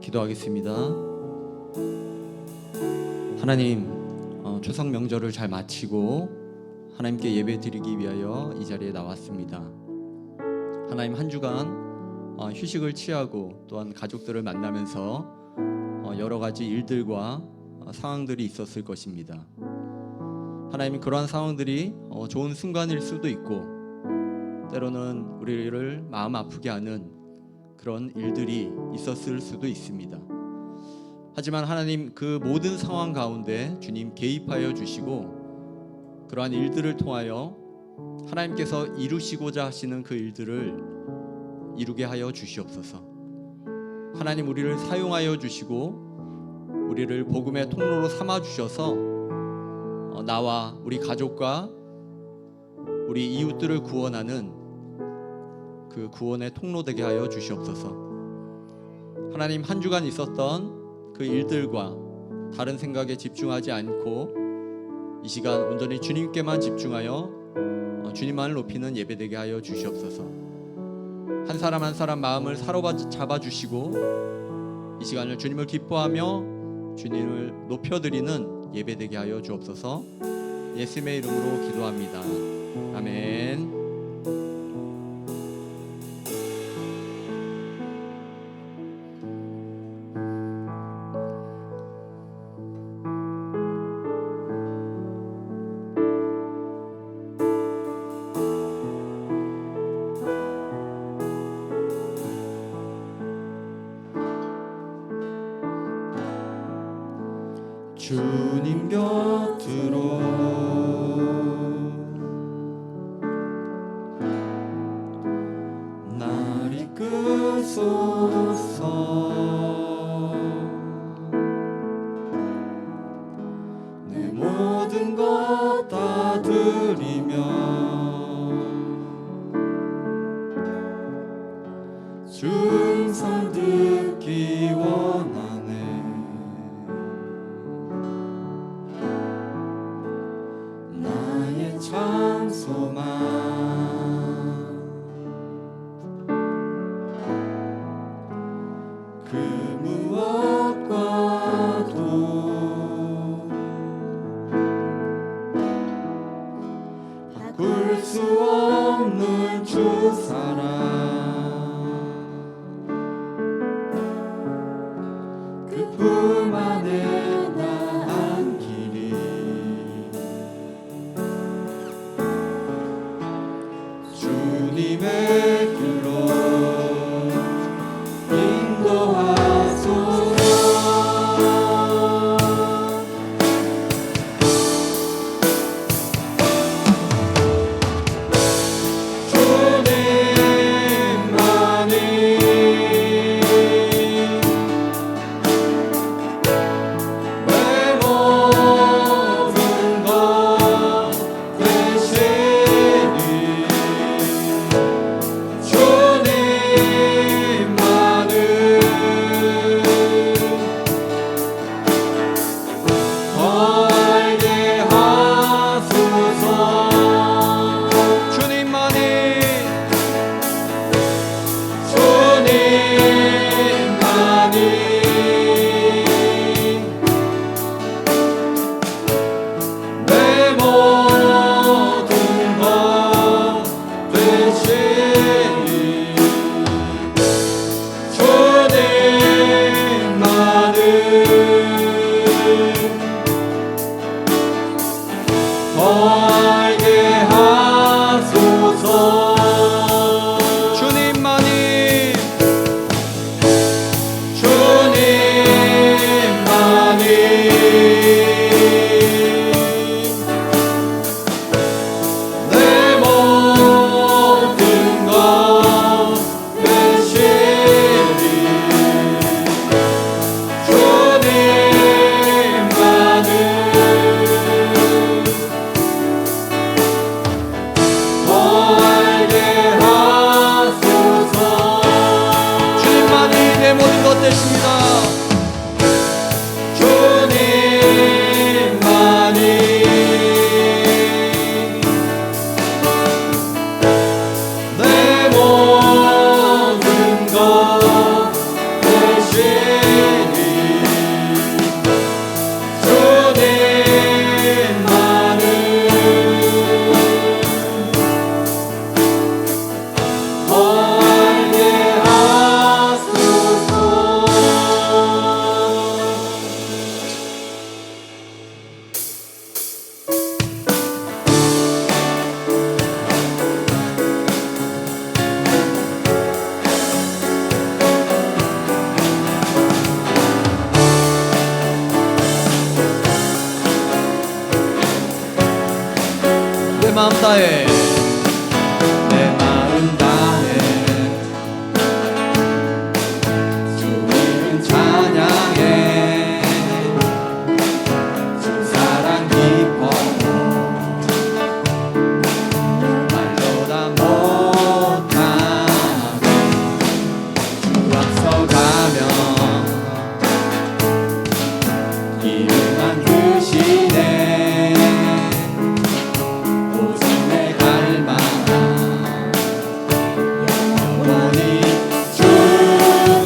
기도하겠습니다. 하나님, 추석 명절을 잘 마치고 하나님께 예배 드리기 위하여 이 자리에 나왔습니다. 하나님, 한 주간 휴식을 취하고 또한 가족들을 만나면서 여러 가지 일들과 상황들이 있었을 것입니다. 하나님, 그러한 상황들이 좋은 순간일 수도 있고 때로는 우리를 마음 아프게 하는 그런 일들이 있었을 수도 있습니다. 하지만 하나님, 그 모든 상황 가운데 주님 개입하여 주시고 그러한 일들을 통하여 하나님께서 이루시고자 하시는 그 일들을 이루게 하여 주시옵소서. 하나님, 우리를 사용하여 주시고 우리를 복음의 통로로 삼아 주셔서 나와 우리 가족과 우리 이웃들을 구원하는 그 구원의 통로 되게 하여 주시옵소서. 하나님, 한 주간 있었던 그 일들과 다른 생각에 집중하지 않고 이 시간 온전히 주님께만 집중하여 주님만을 높이는 예배되게 하여 주시옵소서. 한 사람 한 사람 마음을 사로잡아 주시고 이 시간을 주님을 기뻐하며 주님을 높여드리는 예배되게 하여 주옵소서. 예수님의 이름으로 기도합니다. 아멘. 주님 곁으로 날 이끄소서. 내 모든 것 다 드리며 주 음성 듣기 원하네. 나의 참 소망 그 무엇과도 바꿀 수 없는 주 사랑, 그 품 안에 나 안기리. 주님의 길로 인도하소서. 주님만이 내 모든 것 되시니 주님만을 더 알게 하소서. 주님만이 내 모든 것 되시니 주님만을 더 알게 하소서. 주님만이 내 모든 것 되시니 주님만을 더 알게 하소서. 주님만이 내 모든 것 되십니다. 주님만이 내 모든 것 되시니 다해 내 마음 다해 주 이름 찬양해 주 사랑 기뻐 말로 다 못하고 주 앞서가며 이름만 크시네 오직 내 갈망 영원히 주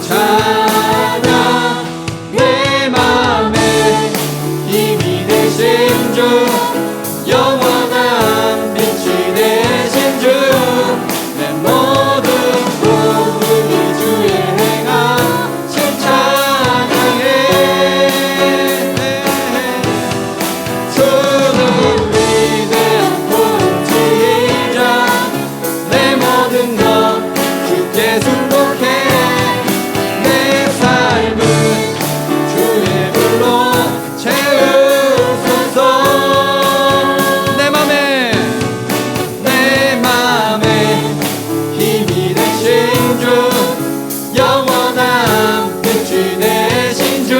찬양 내 맘에 힘이 되신 주 영원한 빛이 되신 주 내 모든 꿈이 주의 행하신 찬양해 주는 위대한 통치자 내 모든 것 주께 순복해 내 삶은 주의 불로 채우소서 내 맘에 힘이 되신 주 영원한 빛이 되신 주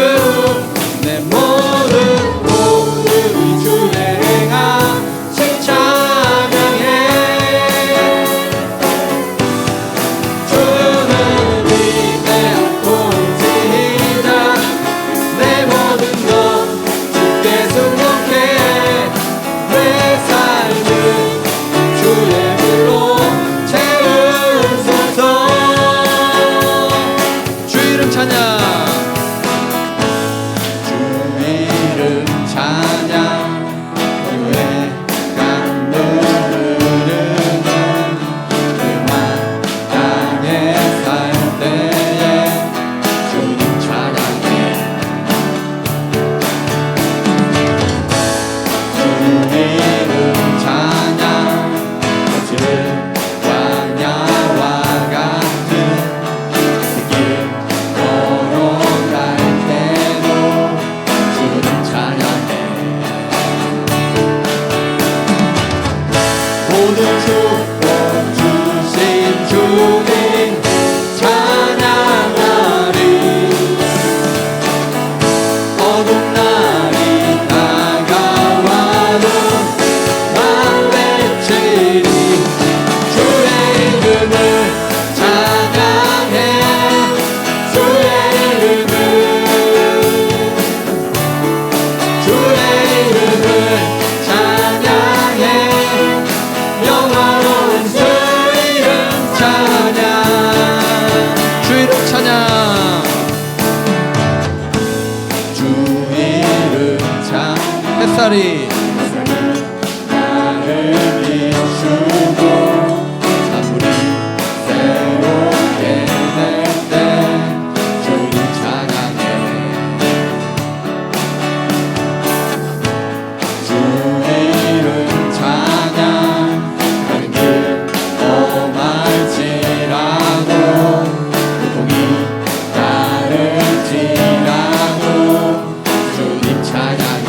내 모든 모습이 주의 행하신 찬양해 주는 위대한 통치자 내 모든 것 주께 순복해 내 삶은 주의 불로 채우소서 주 이름 찬양 주 이름 찬양 교회 강물 흐르는 그만 땅에 살 때에 주님 찬양해 주 이름 찬양 거칠은 광야와 같은 길 걸어갈 때도 주님 찬양해 모든 축복 주신 주님 찬양하리 어두운 날이 다가와도 맘 외치리 주의 이름을 찬양해 주의 이름을 찬양해 영화로운 주 이름 찬양 주 이름 찬양 주 이름 찬양 햇살이 나를 비추고 아무리 새롭게 될 때 주님 찬양해 주 이름 찬양 가는 길 험할지라도 고통이 따를지라도 주님 찬양해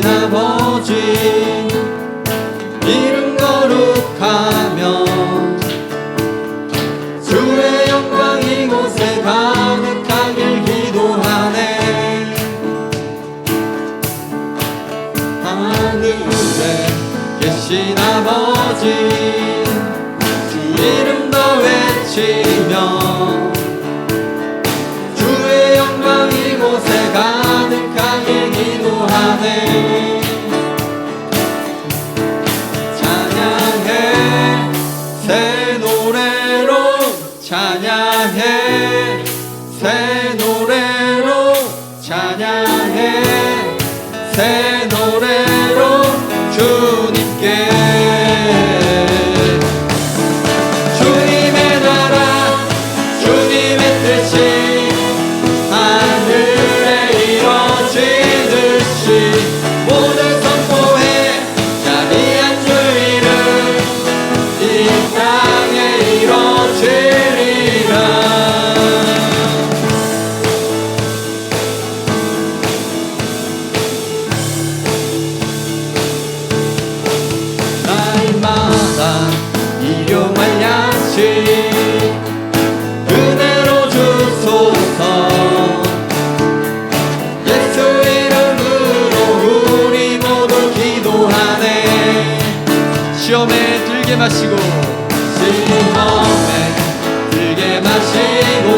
계신 아버지 이름 거룩하며 주의 영광 이곳에 가득하길 기도하네. 하늘에 계신 아버지 주 이름 더 외치며 주의 영광 이곳에 가득하길 기도하네. 찬양해 새 노래로 찬양해 새 노래로 찬양해 새 노래로 주님께 주님의 나라 주님의 뜻이 하늘에 이뤄지듯이 모두 선포해 자비한 주 이름 이 땅에 이뤄지리라. 날마다 일용할 양식 은혜로 주소서. 예수 이름으로 우리 모두 기도하네. 시험에 들게 마시고 시험에 들게 마시고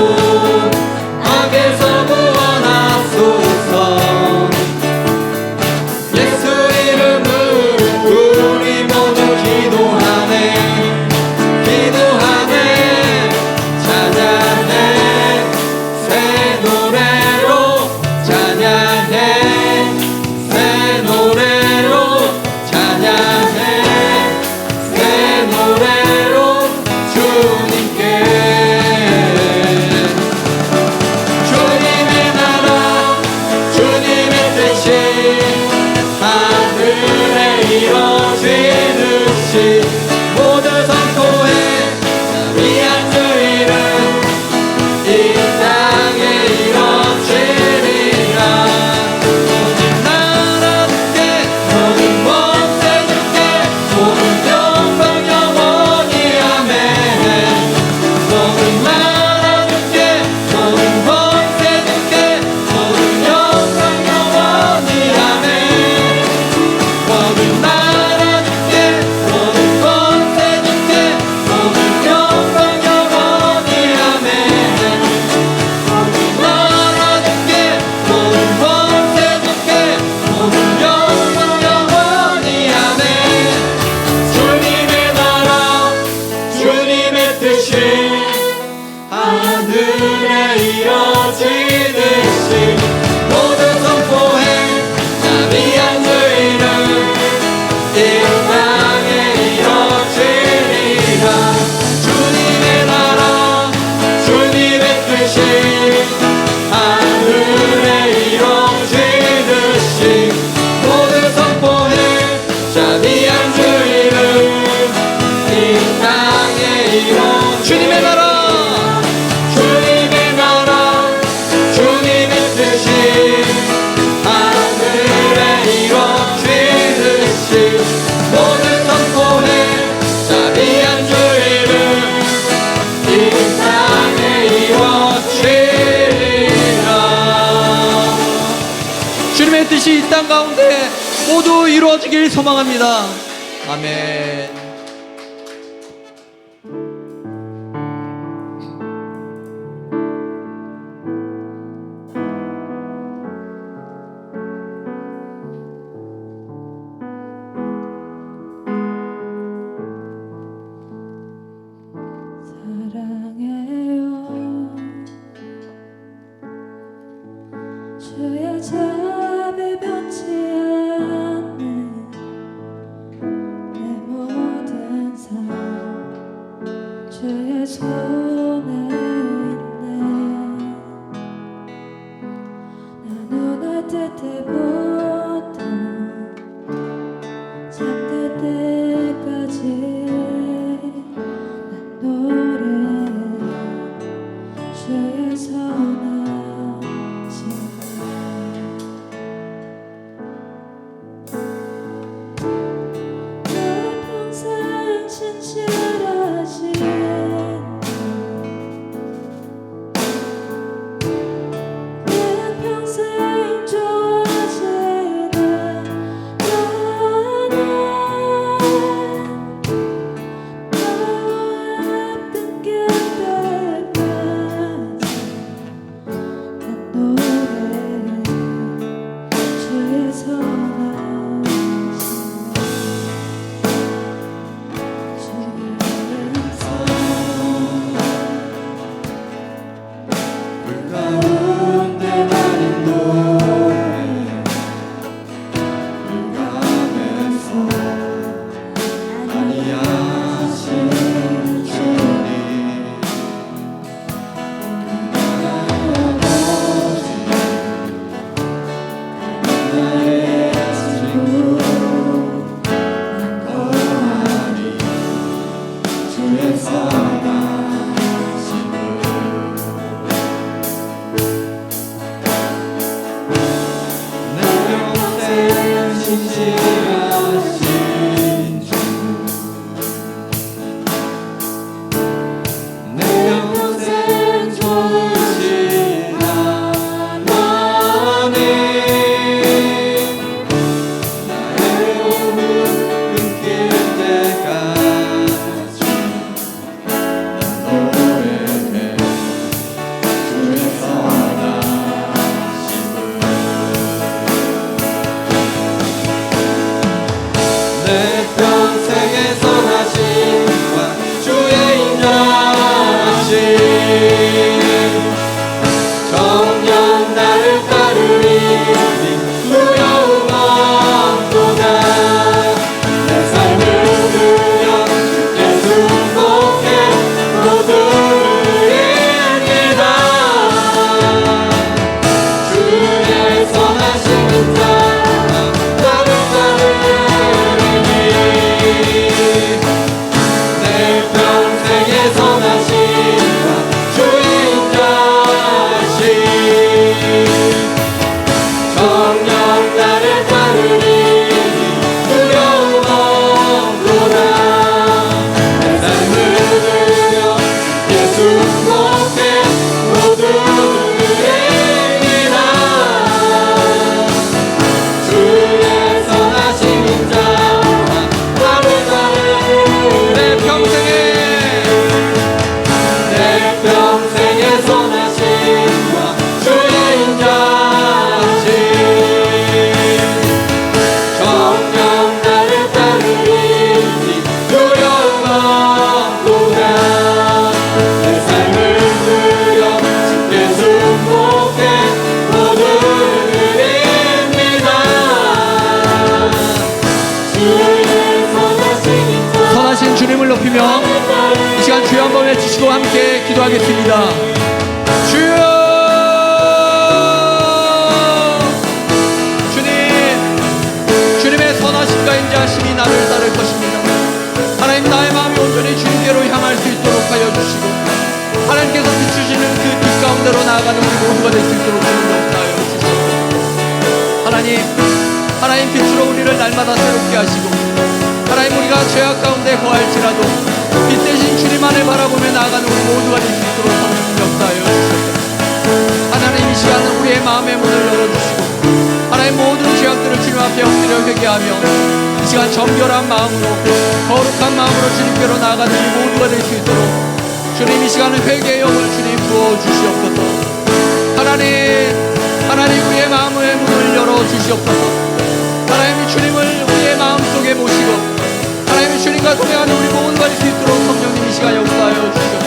악에서 구원하소서. 예수 이름으로 우리 모두 기도하네. 기도하네. 찬양해 새 노래로 찬양해 새 노래로 찬양해 새 노래로 주님께 주님의 나라 주님의 뜻이 하늘에 이뤄지듯이 모두 선포해 자비한 주 이름 이 땅에 이뤄지리라. 모든 나라 주께 모든 권세 주께 모든 영광 영원히 아멘. 모든 나라 주께 모든 권세 주께 모든 영광 영원히 아멘. 모든 나라 주께 모든 권세 주께 모든 영광 영원히 아멘. 모든 나라 주께 모든 권세 주께 모든 영광 영원히 아멘. 주님의 나라 주님의 뜻이 하늘에 이뤄지듯이 모두 선포해 자비한 주 이름 이 땅에 이뤄지리라. 주님의 나라 주님의 뜻이 하늘에 이뤄지듯이 모두 선포해 자비한 주 이름 이 땅에 이뤄. 주님의 나라 주님의 나라 주님의 뜻이 하늘에 이뤄지듯이 모두 선포해 자비한 주 이름 이 땅에 이루어지리라. 주님의 뜻이 이 땅 가운데 모두 이루어지길 소망합니다. 아멘. 사랑해요 주의 자비 변치 않는 내 모든 삶 주의 손에 있네. 나 눈을 뜰 때부터 잠들 때까지 주의 선하신 가운데 날 인도해 불감에서 안위하신 주님 나의 친구 거하니 주의 선하심을 내 평생 신실하신 주 내 평생 좋으신 하나님 나의 호흡 끊길 때까지 노래해 주의 선하심을 내 평생의 선하심과 주의 인자하심 정녕 나를 따르리 두려움 없도다 내 삶을 누려 주께 순복해 모두를 이깁니다 주의 선하신 인자 나를 따르리니 내 평생의 선하심과 주의 인자하심 정녕 나를 따르리니 두려움 없도다 내 삶을 들여 예수 목에 모두를 이기나 주의 선하신 인자 나를 따르리 내 평생의 선하심과 주의 인자하심 정녕 나를 따르리니 두려움 없도다 내 삶을 들여 주께 순복해 모두를 이깁니다 주의 선하신 인자 선하신 주님을 높이며 이 시간 주여 한번 외치시고 함께 기도하겠습니다. 주여 주님 주님의 선하심과 인자하심이 나를 따를 것입니다. 하나님 나의 마음이 온전히 주님께로 향할 수 있도록 하여 주시고 하나님께서 비추시는 그 빛 가운데로 나아가는 우리 모두가 될 수 있도록 주님 역사하여 주시옵소서. 하나님 빛으로 우리를 날마다 새롭게 하시고 하나님 우리가 죄악 가운데 거할지라도 빛 대신 주님 안을 바라보며 나아가는 우리 모두가 될 수 있도록 성령 역사하여 주시옵소서. 하나님 이 시간은 우리의 마음의 문을 열어주시고 하나님 모든 죄악들을 주님 앞에 엎드려 회개하며 이 시간 정결한 마음으로 거룩한 마음으로 주님께로 나아가는 우리 모두가 될 수 있도록 주님 이 시간은 회개의 영을 주님 부어주시옵소서. 하나님 우리의 마음의 문을 열어주시옵소서. 하나님이 주님을 우리의 마음속에 모시고 하나님이 주님과 동행하는 우리 모두가 될 수 있도록 성령님 이 시간 역사하여 주시옵소서.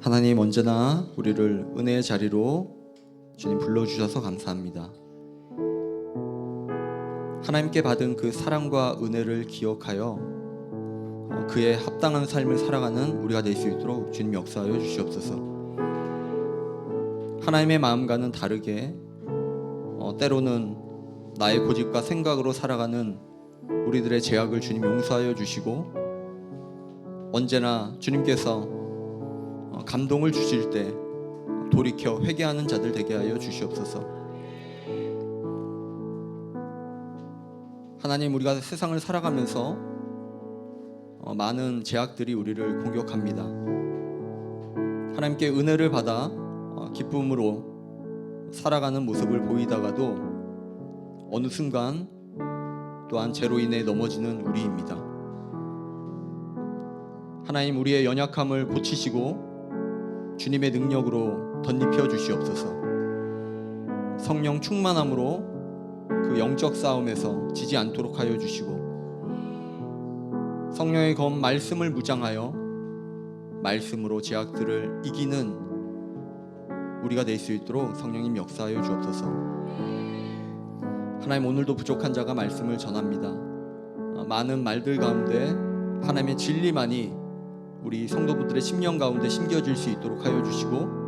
하나님 언제나 우리를 은혜의 자리로 주님 불러주셔서 감사합니다. 하나님께 받은 그 사랑과 은혜를 기억하여 그에 합당한 삶을 살아가는 우리가 될 수 있도록 주님 역사하여 주시옵소서. 하나님의 마음과는 다르게 때로는 나의 고집과 생각으로 살아가는 우리들의 죄악을 주님 용서하여 주시고, 언제나 주님께서 감동을 주실 때 돌이켜 회개하는 자들 되게 하여 주시옵소서. 하나님, 우리가 세상을 살아가면서 많은 죄악들이 우리를 공격합니다. 하나님께 은혜를 받아 기쁨으로 살아가는 모습을 보이다가도 어느 순간 또한 죄로 인해 넘어지는 우리입니다. 하나님, 우리의 연약함을 고치시고 주님의 능력으로 덧입혀 주시옵소서. 성령 충만함으로 그 영적 싸움에서 지지 않도록 하여 주시고, 성령의 검 말씀을 무장하여 말씀으로 죄악들을 이기는 우리가 될 수 있도록 성령님 역사하여 주옵소서. 하나님, 오늘도 부족한 자가 말씀을 전합니다. 많은 말들 가운데 하나님의 진리만이 우리 성도분들의 심령 가운데 심겨질 수 있도록 하여 주시고,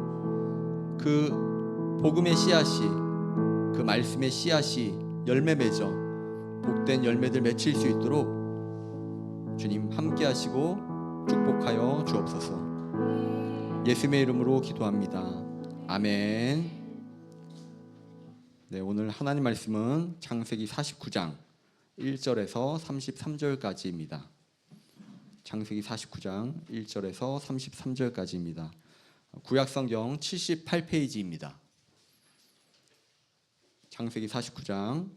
그 복음의 씨앗이, 그 말씀의 씨앗이 열매 맺어 복된 열매들 맺힐 수 있도록 주님 함께 하시고 축복하여 주옵소서. 예수님의 이름으로 기도합니다. 아멘. 네, 오늘 하나님 말씀은 창세기 49장 1절에서 33절까지입니다. 창세기 49장 1절에서 33절까지입니다. 구약성경 78페이지입니다. 창세기 49장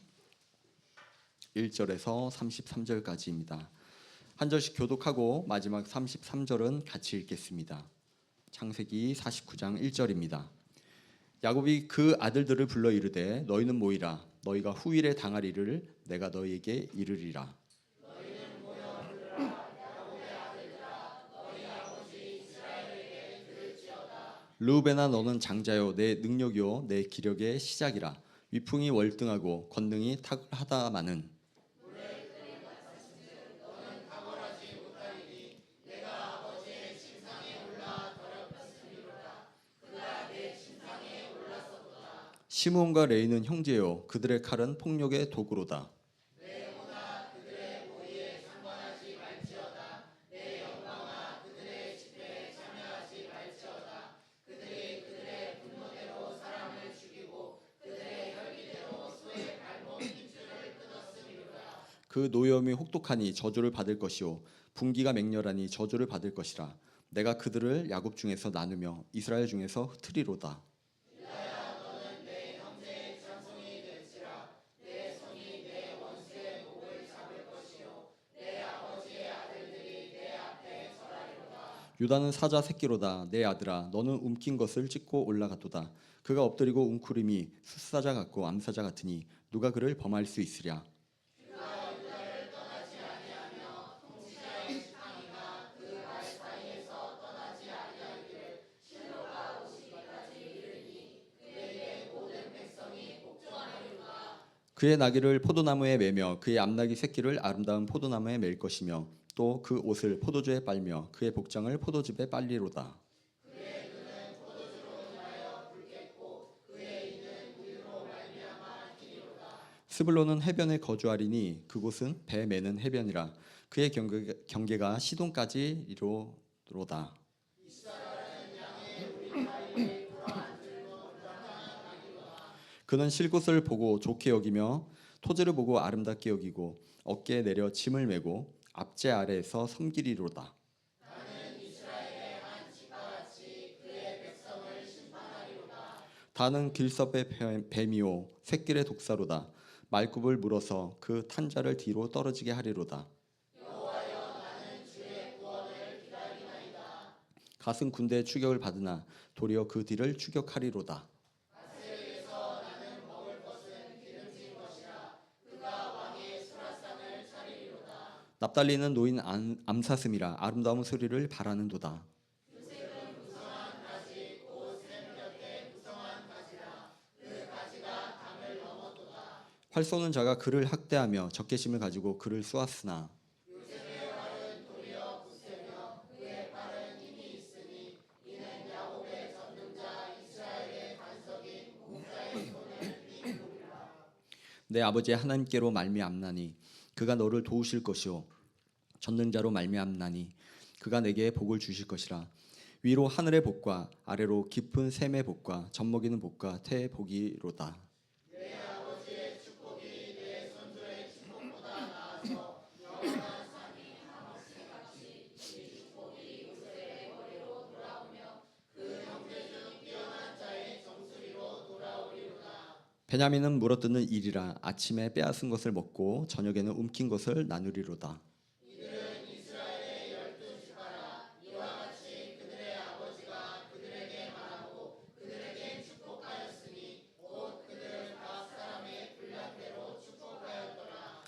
1절에서 33절까지입니다. 한 절씩 교독하고 마지막 33절은 같이 읽겠습니다. 창세기 49장 1절입니다. 야곱이 그 아들들을 불러 이르되 너희는 모이라. 너희가 후일에 당할 일을 내가 너희에게 이르리라. 너희는 모여 들으라. 야곱의 아들들아, 너희 아버지 이스라엘에게 들을지어다. 르우벤아, 너는 장자요 내 능력이요 내 기력의 시작이라. 위풍이 월등하고 권능이 탁월하다마는 시므온과 레이는 형제요 그들의 칼은 폭력의 도구로다. 내 영혼아 그들의 모의에 상관하지 말지어다. 내 영광아 그들의 집회에 참여하지 말지어다. 그들의 분노대로 사람을 죽이고 그들의 혈기대로 소의 발목 힘줄을 끊었음이로다. 그 노염이 혹독하니 저주를 받을 것이요 분기가 맹렬하니 저주를 받을 것이라. 내가 그들을 야곱 중에서 나누며 이스라엘 중에서 흩으리로다. 유다는 사자 새끼로다. 내 아들아, 너는 움킨 것을 찢고 올라가도다. 그가 엎드리고 웅크림이 숫사자 같고 암사자 같으니 누가 그를 범할 수 있으랴. 그가 유다를 떠나지 아니하며 통치자의 지팡이가 그 발 사이에서 떠나지 아니하기를 실로가 오시기까지 이르니 그에게 모든 백성이 복종하리로다. 그의 나귀를 포도나무에 매며 그의 암나귀 새끼를 아름다운 포도나무에 맬 것이며 또 그 옷을 포도주에 빨며 그의 복장을 포도즙에 빨리로다. 그의 눈은 포도주로 인하여 붉겠고 그의 이는 우유로 말미암아 기리로다. 스불론은 해변에 거주하리니 그곳은 배 매는 해변이라. 그의 경계가 시돈까지 이로로다. 그는 쉴 곳을 보고 좋게 여기며 토지를 보고 아름답게 여기고 어깨에 내려 짐을 메고 앞제 아래에서 섬기리로다. 나는 이스라엘의 한 지파같이 그의 백성을 심판하리로다. 다는 길섭의 뱀이요 새끼의 독사로다. 말굽을 물어서 그 탄자를 뒤로 떨어지게 하리로다. 여호와여, 나는 주의 구원을 기다리나이다. 갓은 군대의 추격을 받으나 도리어 그 뒤를 추격하리로다. 납달리는 노인 암사슴이라 아름다운 소리를 바라는도다. 요셉은 무성한 가지 곧 샘 곁에 무성한 가지라. 그 가지가 담을 넘었도다. 활 쏘는 자가 그를 학대하며 적개심을 가지고 그를 쏘았으나 내 아버지 하나님께로 말미암나니 그가 너를 도우실 것이요 전능자로 말미암나니 그가 내게 복을 주실 것이라. 위로 하늘의 복과 아래로 깊은 샘의 복과 젖먹이는 복과 태의 복이로다. 베냐민은 물어뜯는 일이라 아침에 빼앗은 것을 먹고 저녁에는 움킨 것을 나누리로다.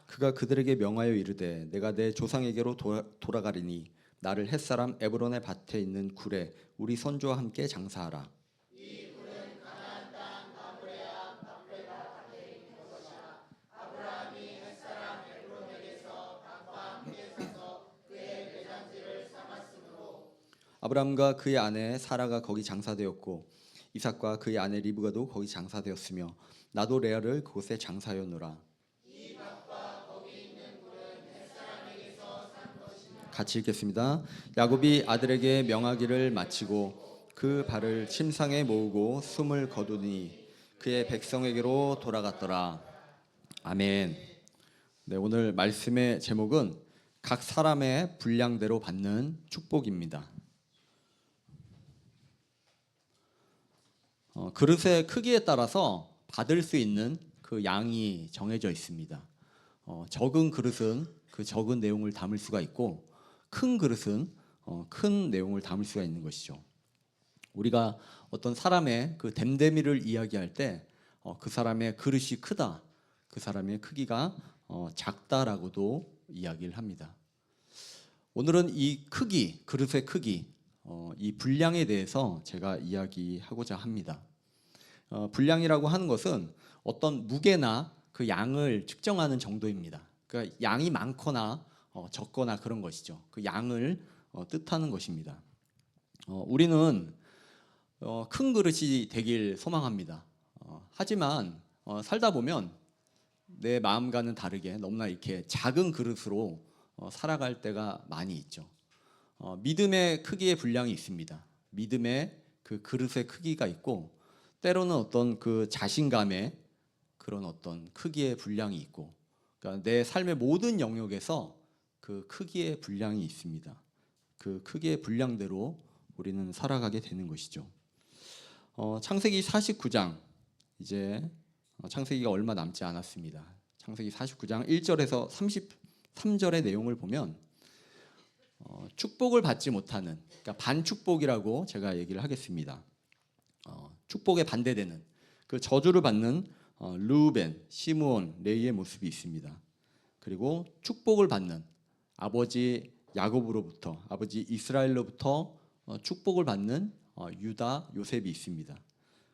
그가 그들에게 명하여 이르되 내가 내 조상에게로 돌아가리니 나를 햇사람 에브론의 밭에 있는 굴에 우리 선조와 함께 장사하라. 아브라함과 그의 아내 사라가 거기 장사되었고 이삭과 그의 아내 리브가도 거기 장사되었으며 나도 레아를 그곳에 장사하였노라. 같이 읽겠습니다. 야곱이 아들에게 명하기를 마치고 그 발을 침상에 모으고 숨을 거두니 그의 백성에게로 돌아갔더라. 아멘. 네, 오늘 말씀의 제목은 각 사람의 분량대로 받는 축복입니다. 그릇의 크기에 따라서 받을 수 있는 그 양이 정해져 있습니다. 적은 그릇은 그 적은 내용을 담을 수가 있고 큰 그릇은 큰 내용을 담을 수가 있는 것이죠. 우리가 어떤 사람의 그 됨됨이를 이야기할 때 그 사람의 그릇이 크다, 그 사람의 크기가 작다라고도 이야기를 합니다. 오늘은 이 크기, 그릇의 크기, 이 분량에 대해서 제가 이야기하고자 합니다. 분량이라고 하는 것은 어떤 무게나 그 양을 측정하는 정도입니다. 그러니까 양이 많거나 적거나 그런 것이죠. 그 양을 뜻하는 것입니다. 우리는 큰 그릇이 되길 소망합니다. 하지만 살다 보면 내 마음과는 다르게 너무나 이렇게 작은 그릇으로 살아갈 때가 많이 있죠. 믿음의 크기의 분량이 있습니다. 믿음의 그 그릇의 크기가 있고 때로는 어떤 그 자신감의 그런 어떤 크기의 분량이 있고 그러니까 내 삶의 모든 영역에서 그 크기의 분량이 있습니다. 그 크기의 분량대로 우리는 살아가게 되는 것이죠. 창세기 49장 이제 창세기가 얼마 남지 않았습니다. 창세기 49장 1절에서 33절의 내용을 보면 축복을 받지 못하는 그러니까 반축복이라고 제가 얘기를 하겠습니다. 축복에 반대되는 그 저주를 받는 르우벤, 시므온, 레위의 모습이 있습니다. 그리고 축복을 받는 아버지 야곱으로부터 아버지 이스라엘로부터 축복을 받는 유다, 요셉이 있습니다.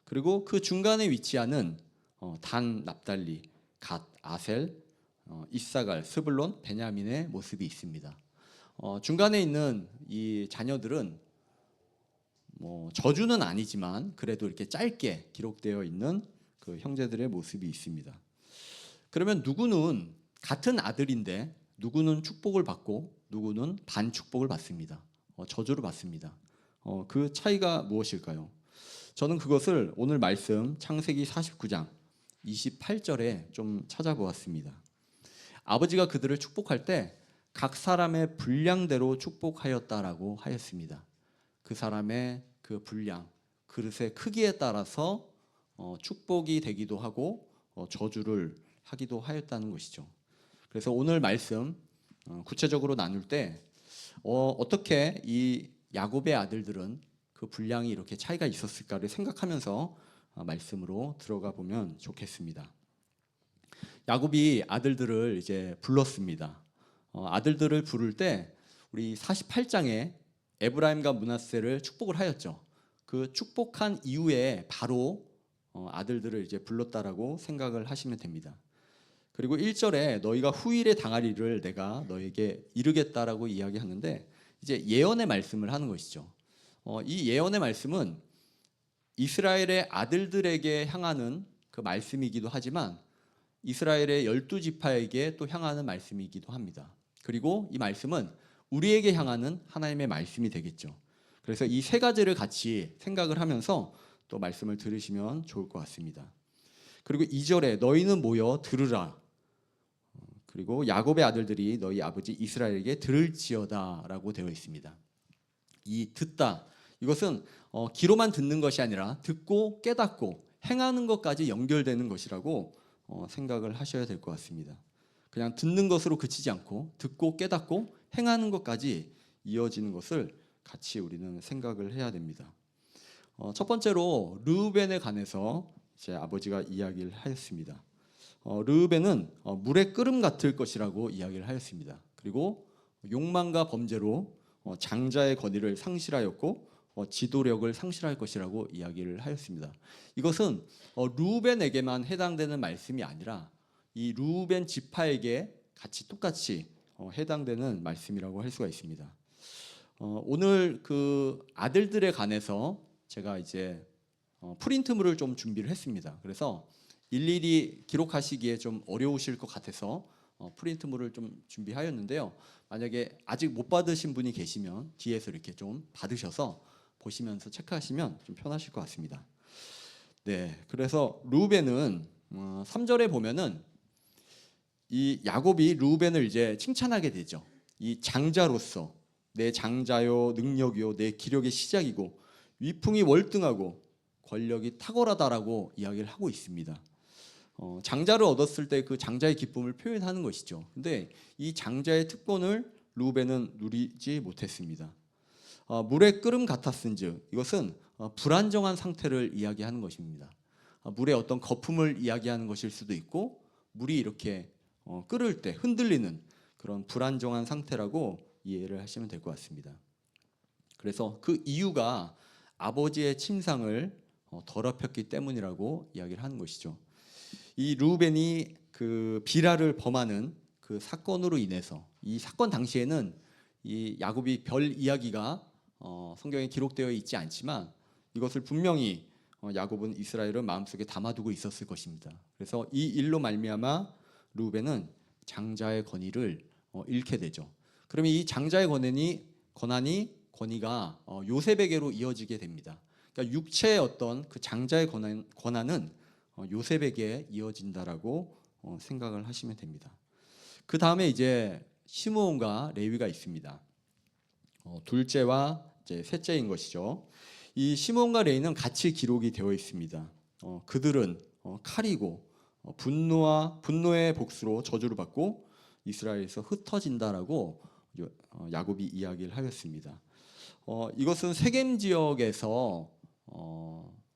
그리고 그 중간에 위치하는 단, 납달리, 갓, 아셀, 이사갈, 스불론, 베냐민의 모습이 있습니다. 중간에 있는 이 자녀들은 저주는 아니지만 그래도 이렇게 짧게 기록되어 있는 그 형제들의 모습이 있습니다. 그러면 누구는 같은 아들인데 누구는 축복을 받고 누구는 반축복을 받습니다. 저주를 받습니다. 그 차이가 무엇일까요? 저는 그것을 오늘 말씀 창세기 49장 28절에 좀 찾아보았습니다. 아버지가 그들을 축복할 때 각 사람의 분량대로 축복하였다라고 하였습니다. 그 사람의 그 분량, 그릇의 크기에 따라서 축복이 되기도 하고 저주를 하기도 하였다는 것이죠. 그래서 오늘 말씀 구체적으로 나눌 때 어떻게 이 야곱의 아들들은 그 분량이 이렇게 차이가 있었을까를 생각하면서 말씀으로 들어가 보면 좋겠습니다. 야곱이 아들들을 이제 불렀습니다. 아들들을 부를 때 우리 48장에 에브라임과 므낫세를 축복을 하였죠. 그 축복한 이후에 바로 아들들을 이제 불렀다라고 생각을 하시면 됩니다. 그리고 1절에 너희가 후일에 당할 일을 내가 너에게 이르겠다라고 이야기하는데 이제 예언의 말씀을 하는 것이죠. 이 예언의 말씀은 이스라엘의 아들들에게 향하는 그 말씀이기도 하지만 이스라엘의 12지파에게 또 향하는 말씀이기도 합니다. 그리고 이 말씀은 우리에게 향하는 하나님의 말씀이 되겠죠. 그래서 이 세 가지를 같이 생각을 하면서 또 말씀을 들으시면 좋을 것 같습니다. 그리고 2절에 너희는 모여 들으라. 그리고 야곱의 아들들이 너희 아버지 이스라엘에게 들을지어다라고 되어 있습니다. 이 듣다 이것은 귀로만 듣는 것이 아니라 듣고 깨닫고 행하는 것까지 연결되는 것이라고 생각을 하셔야 될 것 같습니다. 그냥 듣는 것으로 그치지 않고 듣고 깨닫고 행하는 것까지 이어지는 것을 같이 우리는 생각을 해야 됩니다. 첫 번째로 르우벤에 관해서 제 아버지가 이야기를 하였습니다. 르우벤은 물의 끓음 같을 것이라고 이야기를 하였습니다. 그리고 욕망과 범죄로 장자의 권위를 상실하였고 지도력을 상실할 것이라고 이야기를 하였습니다. 이것은 르우벤에게만 해당되는 말씀이 아니라 이 르우벤 지파에게 같이 똑같이 해당되는 말씀이라고 할 수가 있습니다. 오늘 그 아들들에 관해서 제가 이제 프린트물을 좀 준비를 했습니다. 그래서 일일이 기록하시기에 좀 어려우실 것 같아서 프린트물을 좀 준비하였는데요. 만약에 아직 못 받으신 분이 계시면 뒤에서 이렇게 좀 받으셔서 보시면서 체크하시면 좀 편하실 것 같습니다. 네, 그래서 르우벤은 3절에 보면은 이 야곱이 르우벤을 이제 칭찬하게 되죠. 이 장자로서 내 장자요 능력이요 내 기력의 시작이고 위풍이 월등하고 권력이 탁월하다라고 이야기를 하고 있습니다. 장자를 얻었을 때 그 장자의 기쁨을 표현하는 것이죠. 근데 이 장자의 특권을 르우벤은 누리지 못했습니다. 물의 끓음 같았은즉 이것은 불안정한 상태를 이야기하는 것입니다. 물의 어떤 거품을 이야기하는 것일 수도 있고 물이 이렇게 끓을 때 흔들리는 그런 불안정한 상태라고 이해를 하시면 될 것 같습니다. 그래서 그 이유가 아버지의 침상을 더럽혔기 때문이라고 이야기를 하는 것이죠. 이 르우벤이 그 비라를 범하는 그 사건으로 인해서 이 사건 당시에는 이 야곱이 별 이야기가 성경에 기록되어 있지 않지만 이것을 분명히 야곱은 이스라엘을 마음속에 담아두고 있었을 것입니다. 그래서 이 일로 말미암아 르우벤은 장자의 권위를 잃게 되죠. 그러면 이 장자의 권위가 요셉에게로 이어지게 됩니다. 그러니까 육체의 어떤 그 장자의 권한은 요셉에게 이어진다라고 생각을 하시면 됩니다. 그 다음에 이제 시므온과 레위가 있습니다. 둘째와 이제 셋째인 것이죠. 이 시므온과 레위는 같이 기록이 되어 있습니다. 그들은 칼이고 분노의 복수로 저주를 받고 이스라엘에서 흩어진다라고 야곱이 이야기를 하였습니다. 이것은 세겜 지역에서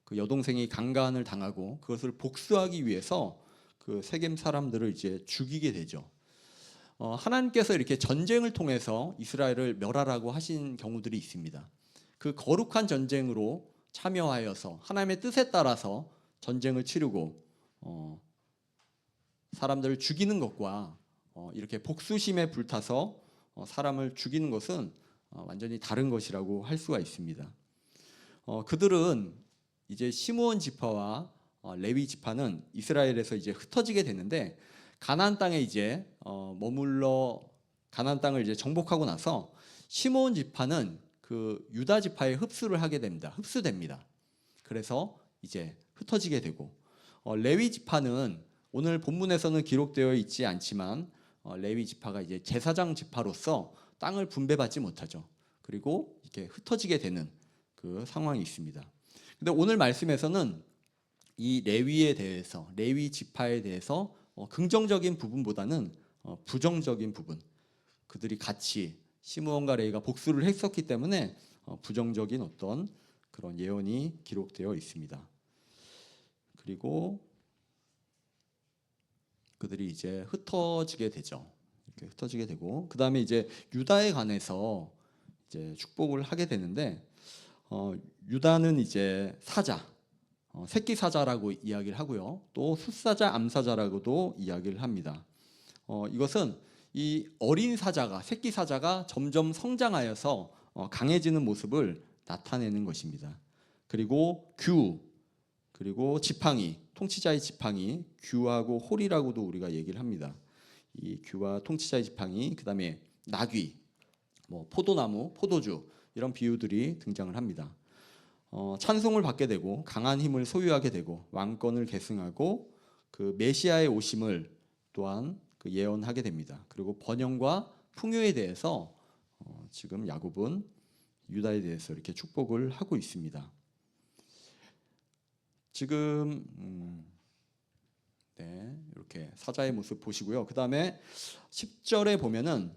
그 여동생이 강간을 당하고 그것을 복수하기 위해서 그 세겜 사람들을 이제 죽이게 되죠. 하나님께서 이렇게 전쟁을 통해서 이스라엘을 멸하라고 하신 경우들이 있습니다. 그 거룩한 전쟁으로 참여하여서 하나님의 뜻에 따라서 전쟁을 치르고 사람들을 죽이는 것과 이렇게 복수심에 불타서 사람을 죽이는 것은 완전히 다른 것이라고 할 수가 있습니다. 그들은 이제 시므온 지파와 레위 지파는 이스라엘에서 이제 흩어지게 되는데 가나안 땅에 이제 머물러 가나안 땅을 이제 정복하고 나서 시므온 지파는 그 유다 지파에 흡수됩니다. 그래서 이제 흩어지게 되고 레위 지파는 오늘 본문에서는 기록되어 있지 않지만 레위 지파가 이제 제사장 지파로서 땅을 분배받지 못하죠. 그리고 이렇게 흩어지게 되는 그 상황이 있습니다. 근데 오늘 말씀에서는 이 레위 지파에 대해서 긍정적인 부분보다는 부정적인 부분, 그들이 같이 시므온과 레위가 복수를 했었기 때문에 부정적인 어떤 그런 예언이 기록되어 있습니다. 그리고 그들이 이제 흩어지게 되죠. 이렇게 흩어지게 되고 그 다음에 이제 유다에 관해서 이제 축복을 하게 되는데 유다는 이제 사자, 새끼 사자라고 이야기를 하고요. 또 숫사자, 암사자라고도 이야기를 합니다. 이것은 이 어린 사자가, 새끼 사자가 점점 성장하여서 강해지는 모습을 나타내는 것입니다. 그리고 규, 그리고 지팡이, 통치자의 지팡이, 규하고 홀이라고도 우리가 얘기를 합니다. 이 규와 통치자의 지팡이, 그다음에 나귀, 포도나무, 포도주 이런 비유들이 등장을 합니다. 찬송을 받게 되고 강한 힘을 소유하게 되고 왕권을 계승하고 그 메시아의 오심을 또한 그 예언하게 됩니다. 그리고 번영과 풍요에 대해서 지금 야곱은 유다에 대해서 이렇게 축복을 하고 있습니다. 지금 이렇게 사자의 모습 보시고요. 그 다음에 10절에 보면은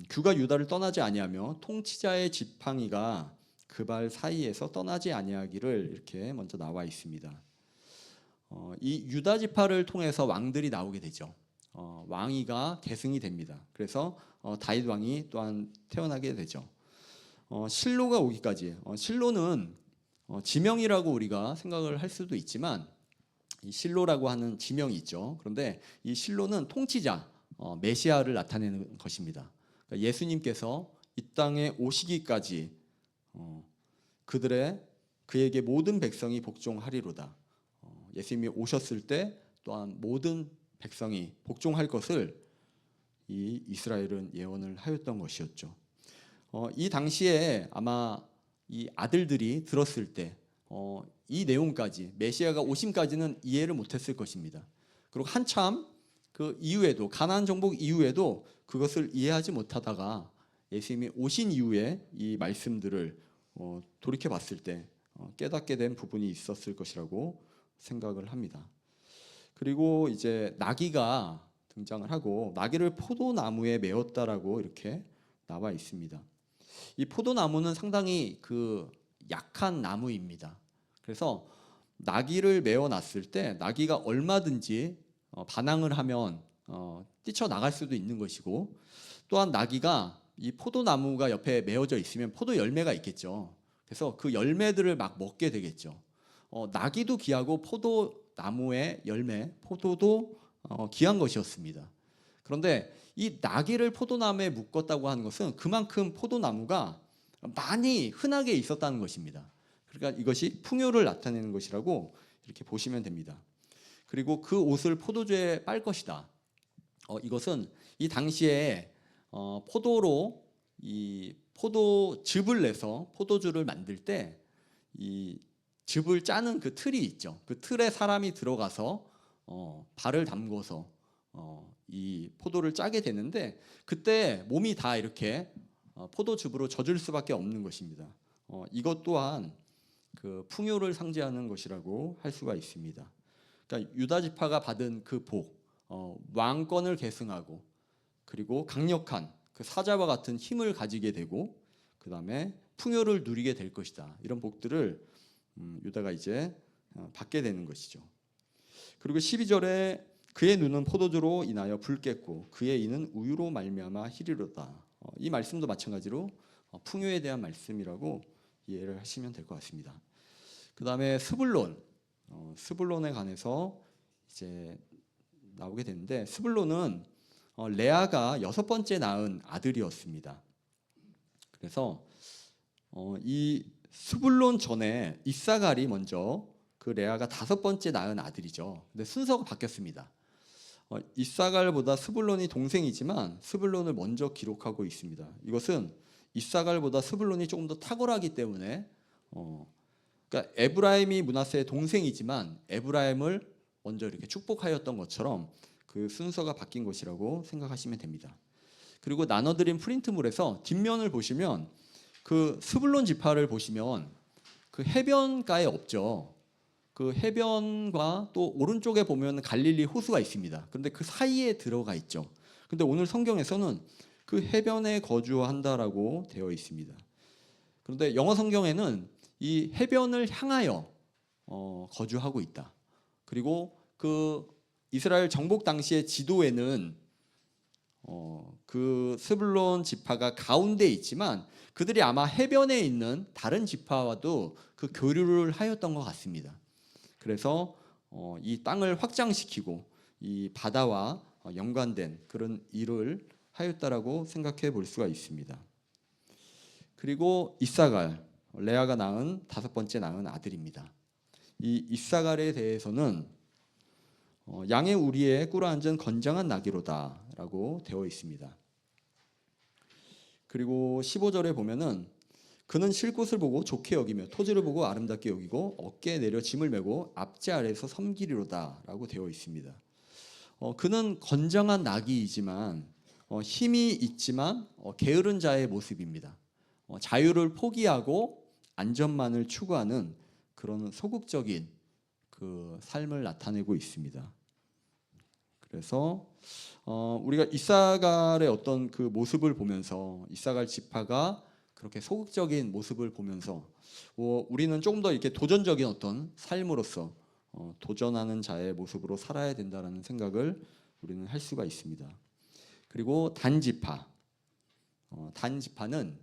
규가 유다를 떠나지 아니하며 통치자의 지팡이가 그 발 사이에서 떠나지 아니하기를 이렇게 먼저 나와 있습니다. 이 유다 지파를 통해서 왕들이 나오게 되죠. 왕위가 계승이 됩니다. 그래서 다윗 왕이 또한 태어나게 되죠. 실로가 오기까지, 실로는 지명이라고 우리가 생각을 할 수도 있지만 이 실로라고 하는 지명이 있죠. 그런데 이 실로는 통치자, 메시아를 나타내는 것입니다. 그러니까 예수님께서 이 땅에 오시기까지 그에게 모든 백성이 복종하리로다. 예수님이 오셨을 때 또한 모든 백성이 복종할 것을 이 이스라엘은 예언을 하였던 것이었죠. 이 당시에 아마 이 아들들이 들었을 때 이 내용까지 메시아가 오심까지는 이해를 못했을 것입니다. 그리고 한참 그 이후에도 가나안 정복 이후에도 그것을 이해하지 못하다가 예수님이 오신 이후에 이 말씀들을 돌이켜 봤을 때 깨닫게 된 부분이 있었을 것이라고 생각을 합니다. 그리고 이제 나귀가 등장을 하고 나귀를 포도나무에 메었다라고 이렇게 나와 있습니다. 이 포도나무는 상당히 그 약한 나무입니다. 그래서 나귀를 메어놨을 때 나귀가 얼마든지 반항을 하면 뛰쳐나갈 수도 있는 것이고, 또한 나귀가 이 포도나무가 옆에 메어져 있으면 포도 열매가 있겠죠. 그래서 그 열매들을 막 먹게 되겠죠. 나귀도 귀하고 포도나무의 열매, 포도도 귀한 것이었습니다. 그런데 이 나귀를 포도나무에 묶었다고 하는 것은 그만큼 포도나무가 많이 흔하게 있었다는 것입니다. 그러니까 이것이 풍요를 나타내는 것이라고 이렇게 보시면 됩니다. 그리고 그 옷을 포도주에 빨 것이다. 이것은 이 당시에 포도로 이 포도즙을 내서 포도주를 만들 때 이 즙을 짜는 그 틀이 있죠. 그 틀에 사람이 들어가서 발을 담궈서 이 포도를 짜게 되는데, 그때 몸이 다 이렇게 포도즙으로 젖을 수밖에 없는 것입니다. 이것 또한 그 풍요를 상징하는 것이라고 할 수가 있습니다. 그러니까 유다 지파가 받은 그 복, 왕권을 계승하고 그리고 강력한 그 사자와 같은 힘을 가지게 되고 그 다음에 풍요를 누리게 될 것이다. 이런 복들을 유다가 이제 받게 되는 것이죠. 그리고 12절에 그의 눈은 포도주로 인하여 붉겠고 그의 이는 우유로 말미암아 희리로다. 이 말씀도 마찬가지로 풍요에 대한 말씀이라고 이해를 하시면 될 것 같습니다. 그 다음에 스불론에 관해서 이제 나오게 되는데, 스불론은 레아가 6번째 낳은 아들이었습니다. 그래서 이 스불론 전에 이사갈이 먼저, 그 레아가 5번째 낳은 아들이죠. 근데 순서가 바뀌었습니다. 이사갈보다 스불론이 동생이지만 스불론을 먼저 기록하고 있습니다. 이것은 이사갈보다 스불론이 조금 더 탁월하기 때문에 그러니까 에브라임이 므낫세의 동생이지만 에브라임을 먼저 이렇게 축복하였던 것처럼 그 순서가 바뀐 것이라고 생각하시면 됩니다. 그리고 나눠드린 프린트물에서 뒷면을 보시면 그 스불론 지파를 보시면 그 해변가에 없죠. 그 해변과 또 오른쪽에 보면 갈릴리 호수가 있습니다. 그런데 그 사이에 들어가 있죠. 근데 오늘 성경에서는 그 해변에 거주한다라고 되어 있습니다. 그런데 영어 성경에는 이 해변을 향하여 거주하고 있다. 그리고 그 이스라엘 정복 당시의 지도에는 그 스불론 지파가 가운데 있지만 그들이 아마 해변에 있는 다른 지파와도 그 교류를 하였던 것 같습니다. 그래서 이 땅을 확장시키고 이 바다와 연관된 그런 일을 하였다라고 생각해 볼 수가 있습니다. 그리고 이사갈, 레아가 낳은 다섯 번째 낳은 아들입니다. 이 이사갈에 대해서는 양의 우리에 꿇어앉은 건장한 나귀로다라고 되어 있습니다. 그리고 15절에 보면은 그는 쉴 곳을 보고 좋게 여기며 토지를 보고 아름답게 여기고 어깨에 내려 짐을 메고 앞제 아래에서 섬기리로다라고 되어 있습니다. 그는 건장한 나귀이지만 힘이 있지만 게으른 자의 모습입니다. 자유를 포기하고 안전만을 추구하는 그런 소극적인 그 삶을 나타내고 있습니다. 그래서 우리가 이사갈의 어떤 그 모습을 보면서 이사갈 지파가 그렇게 소극적인 모습을 보면서 우리는 조금 더 이렇게 도전적인 어떤 삶으로서 도전하는 자의 모습으로 살아야 된다라는 생각을 우리는 할 수가 있습니다. 그리고 단 지파, 단 지파는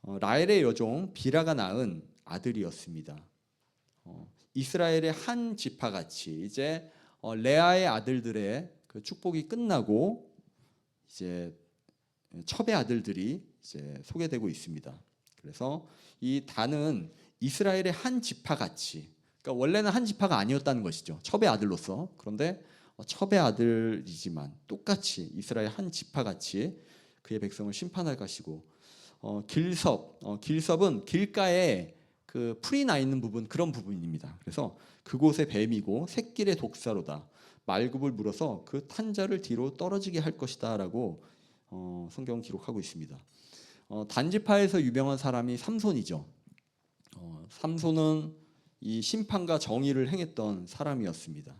라헬의 여종 비라가 낳은 아들이었습니다. 이스라엘의 한 지파같이 이제 레아의 아들들의 그 축복이 끝나고 이제 첩의 아들들이 이제 소개되고 있습니다. 그래서 이 단은 이스라엘의 한 지파같이, 그러니까 원래는 한 지파가 아니었다는 것이죠. 첩의 아들로서. 그런데 첩의 아들이지만 똑같이 이스라엘 한 지파같이 그의 백성을 심판할 것이고, 길섭은 길가에 그 풀이 나 있는 부분, 그런 부분입니다. 그래서 그곳의 뱀이고 새끼의 독사로다. 말굽을 물어서 그 탄자를 뒤로 떨어지게 할 것이다라고 성경은 기록하고 있습니다. 단지파에서 유명한 사람이 삼손이죠. 삼손은 이 심판과 정의를 행했던 사람이었습니다.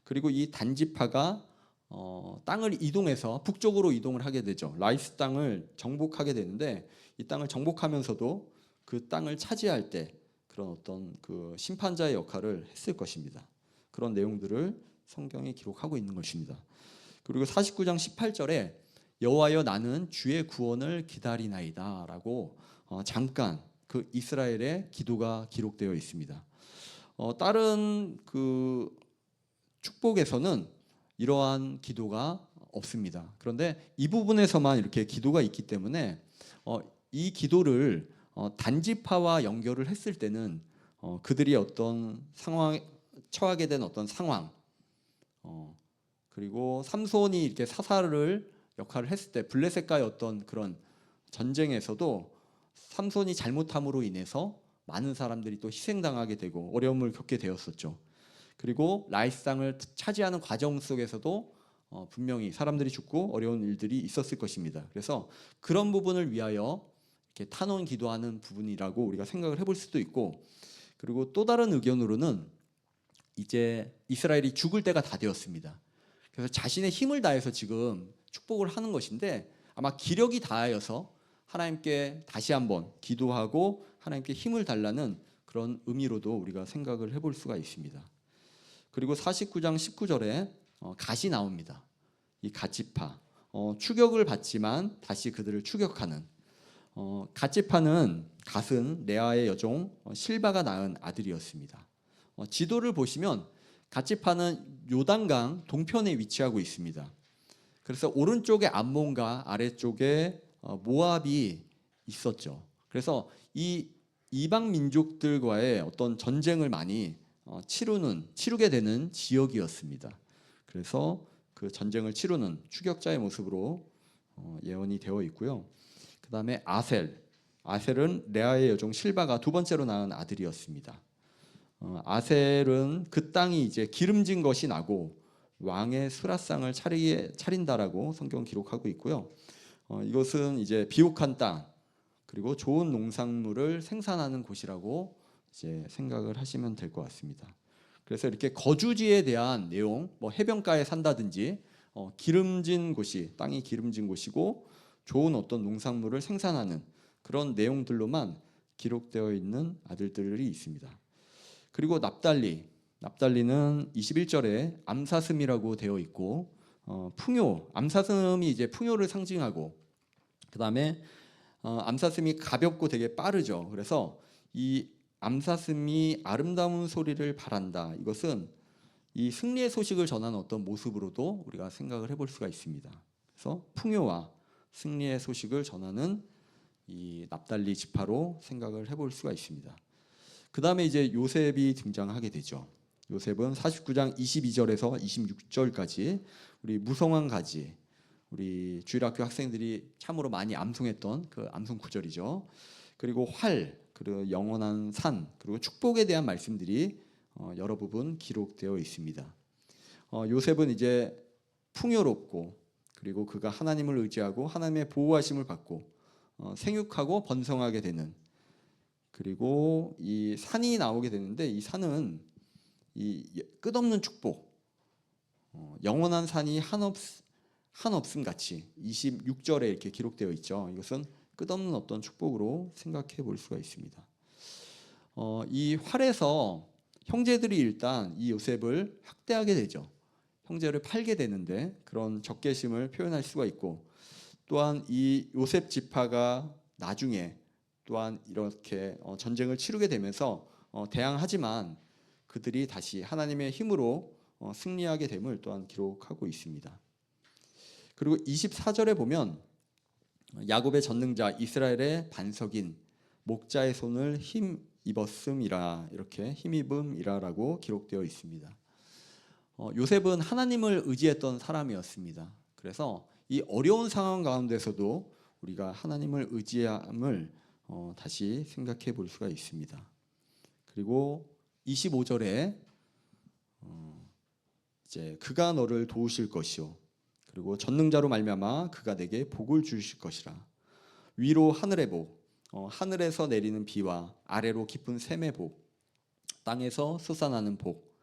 그리고 이 단지파가 땅을 이동해서 북쪽으로 이동을 하게 되죠. 라이스 땅을 정복하게 되는데 이 땅을 정복하면서도 그 땅을 차지할 때 그런 어떤 그 심판자의 역할을 했을 것입니다. 그런 내용들을 성경에 기록하고 있는 것입니다. 그리고 49장 18절에 여호와여 나는 주의 구원을 기다리나이다라고 잠깐 그 이스라엘의 기도가 기록되어 있습니다. 다른 그 축복에서는 이러한 기도가 없습니다. 그런데 이 부분에서만 이렇게 기도가 있기 때문에 이 기도를 단지파와 연결을 했을 때는 그들이 어떤 상황에 처하게 된 어떤 상황, 그리고 삼손이 이렇게 사사를 역할을 했을 때 블레셋과의 어떤 그런 전쟁에서도 삼손이 잘못함으로 인해서 많은 사람들이 또 희생당하게 되고 어려움을 겪게 되었었죠. 그리고 라이스 땅을 차지하는 과정 속에서도 분명히 사람들이 죽고 어려운 일들이 있었을 것입니다. 그래서 그런 부분을 위하여 이렇게 탄원 기도하는 부분이라고 우리가 생각을 해볼 수도 있고, 그리고 또 다른 의견으로는 이제 이스라엘이 죽을 때가 다 되었습니다. 그래서 자신의 힘을 다해서 지금 축복을 하는 것인데 아마 기력이 다하여서 하나님께 다시 한번 기도하고 하나님께 힘을 달라는 그런 의미로도 우리가 생각을 해볼 수가 있습니다. 그리고 49장 19절에 갓이 나옵니다. 이 갓지파, 추격을 받지만 다시 그들을 추격하는 갓지파는 갓은 레아의 여종 실바가 낳은 아들이었습니다. 지도를 보시면 갓지파는 요단강 동편에 위치하고 있습니다. 그래서 오른쪽에 암몬과 아래쪽에 모압이 있었죠. 그래서 이 이방 민족들과의 어떤 전쟁을 많이 치르게 되는 지역이었습니다. 그래서 그 전쟁을 치르는 추격자의 모습으로 예언이 되어 있고요. 그 다음에 아셀은 레아의 여종 실바가 두 번째로 낳은 아들이었습니다. 아셀은 그 땅이 이제 기름진 것이 나고 왕의 수라상을 차린다라고 성경 기록하고 있고요. 이것은 이제 비옥한 땅 그리고 좋은 농산물을 생산하는 곳이라고 이제 생각을 하시면 될 것 같습니다. 그래서 이렇게 거주지에 대한 내용, 뭐 해변가에 산다든지 기름진 곳이 땅이 기름진 곳이고 좋은 어떤 농산물을 생산하는 그런 내용들로만 기록되어 있는 아들들이 있습니다. 그리고 납달리는 21절에 암사슴이라고 되어 있고 풍요, 암사슴이 이제 풍요를 상징하고 그 다음에 암사슴이 가볍고 되게 빠르죠. 그래서 이 암사슴이 아름다운 소리를 바란다. 이것은 이 승리의 소식을 전하는 어떤 모습으로도 우리가 생각을 해볼 수가 있습니다. 그래서 풍요와 승리의 소식을 전하는 이 납달리 지파로 생각을 해볼 수가 있습니다. 그 다음에 이제 요셉이 등장하게 되죠. 요셉은 49장 22절에서 26절까지 우리 무성한 가지, 우리 주일학교 학생들이 참으로 많이 암송했던 그 암송 구절이죠. 그리고 활, 그리고 영원한 산, 그리고 축복에 대한 말씀들이 여러 부분 기록되어 있습니다. 요셉은 이제 풍요롭고, 그리고 그가 하나님을 의지하고 하나님의 보호하심을 받고 생육하고 번성하게 되는, 그리고 이 산이 나오게 되는데, 이 산은 이 끝없는 축복, 영원한 산이 한없음 같이 26절에 이렇게 기록되어 있죠. 이것은 끝없는 어떤 축복으로 생각해 볼 수가 있습니다. 이 활에서 형제들이 일단 이 요셉을 학대하게 되죠. 형제를 팔게 되는데 그런 적개심을 표현할 수가 있고, 또한 이 요셉 지파가 나중에 또한 이렇게 전쟁을 치르게 되면서 대항하지만 그들이 다시 하나님의 힘으로 승리하게 됨을 또한 기록하고 있습니다. 그리고 24절에 보면 야곱의 전능자 이스라엘의 반석인 목자의 손을 힘입었음이라, 이렇게 힘입음이라라고 기록되어 있습니다. 요셉은 하나님을 의지했던 사람이었습니다. 그래서 이 어려운 상황 가운데서도 우리가 하나님을 의지함을 다시 생각해 볼 수가 있습니다. 그리고 25절에 이제 그가 너를 도우실 것이요, 그리고 전능자로 말미암아 그가 내게 복을 주실 것이라. 위로 하늘의 복, 하늘에서 내리는 비와 아래로 깊은 샘의 복, 땅에서 솟아나는 복.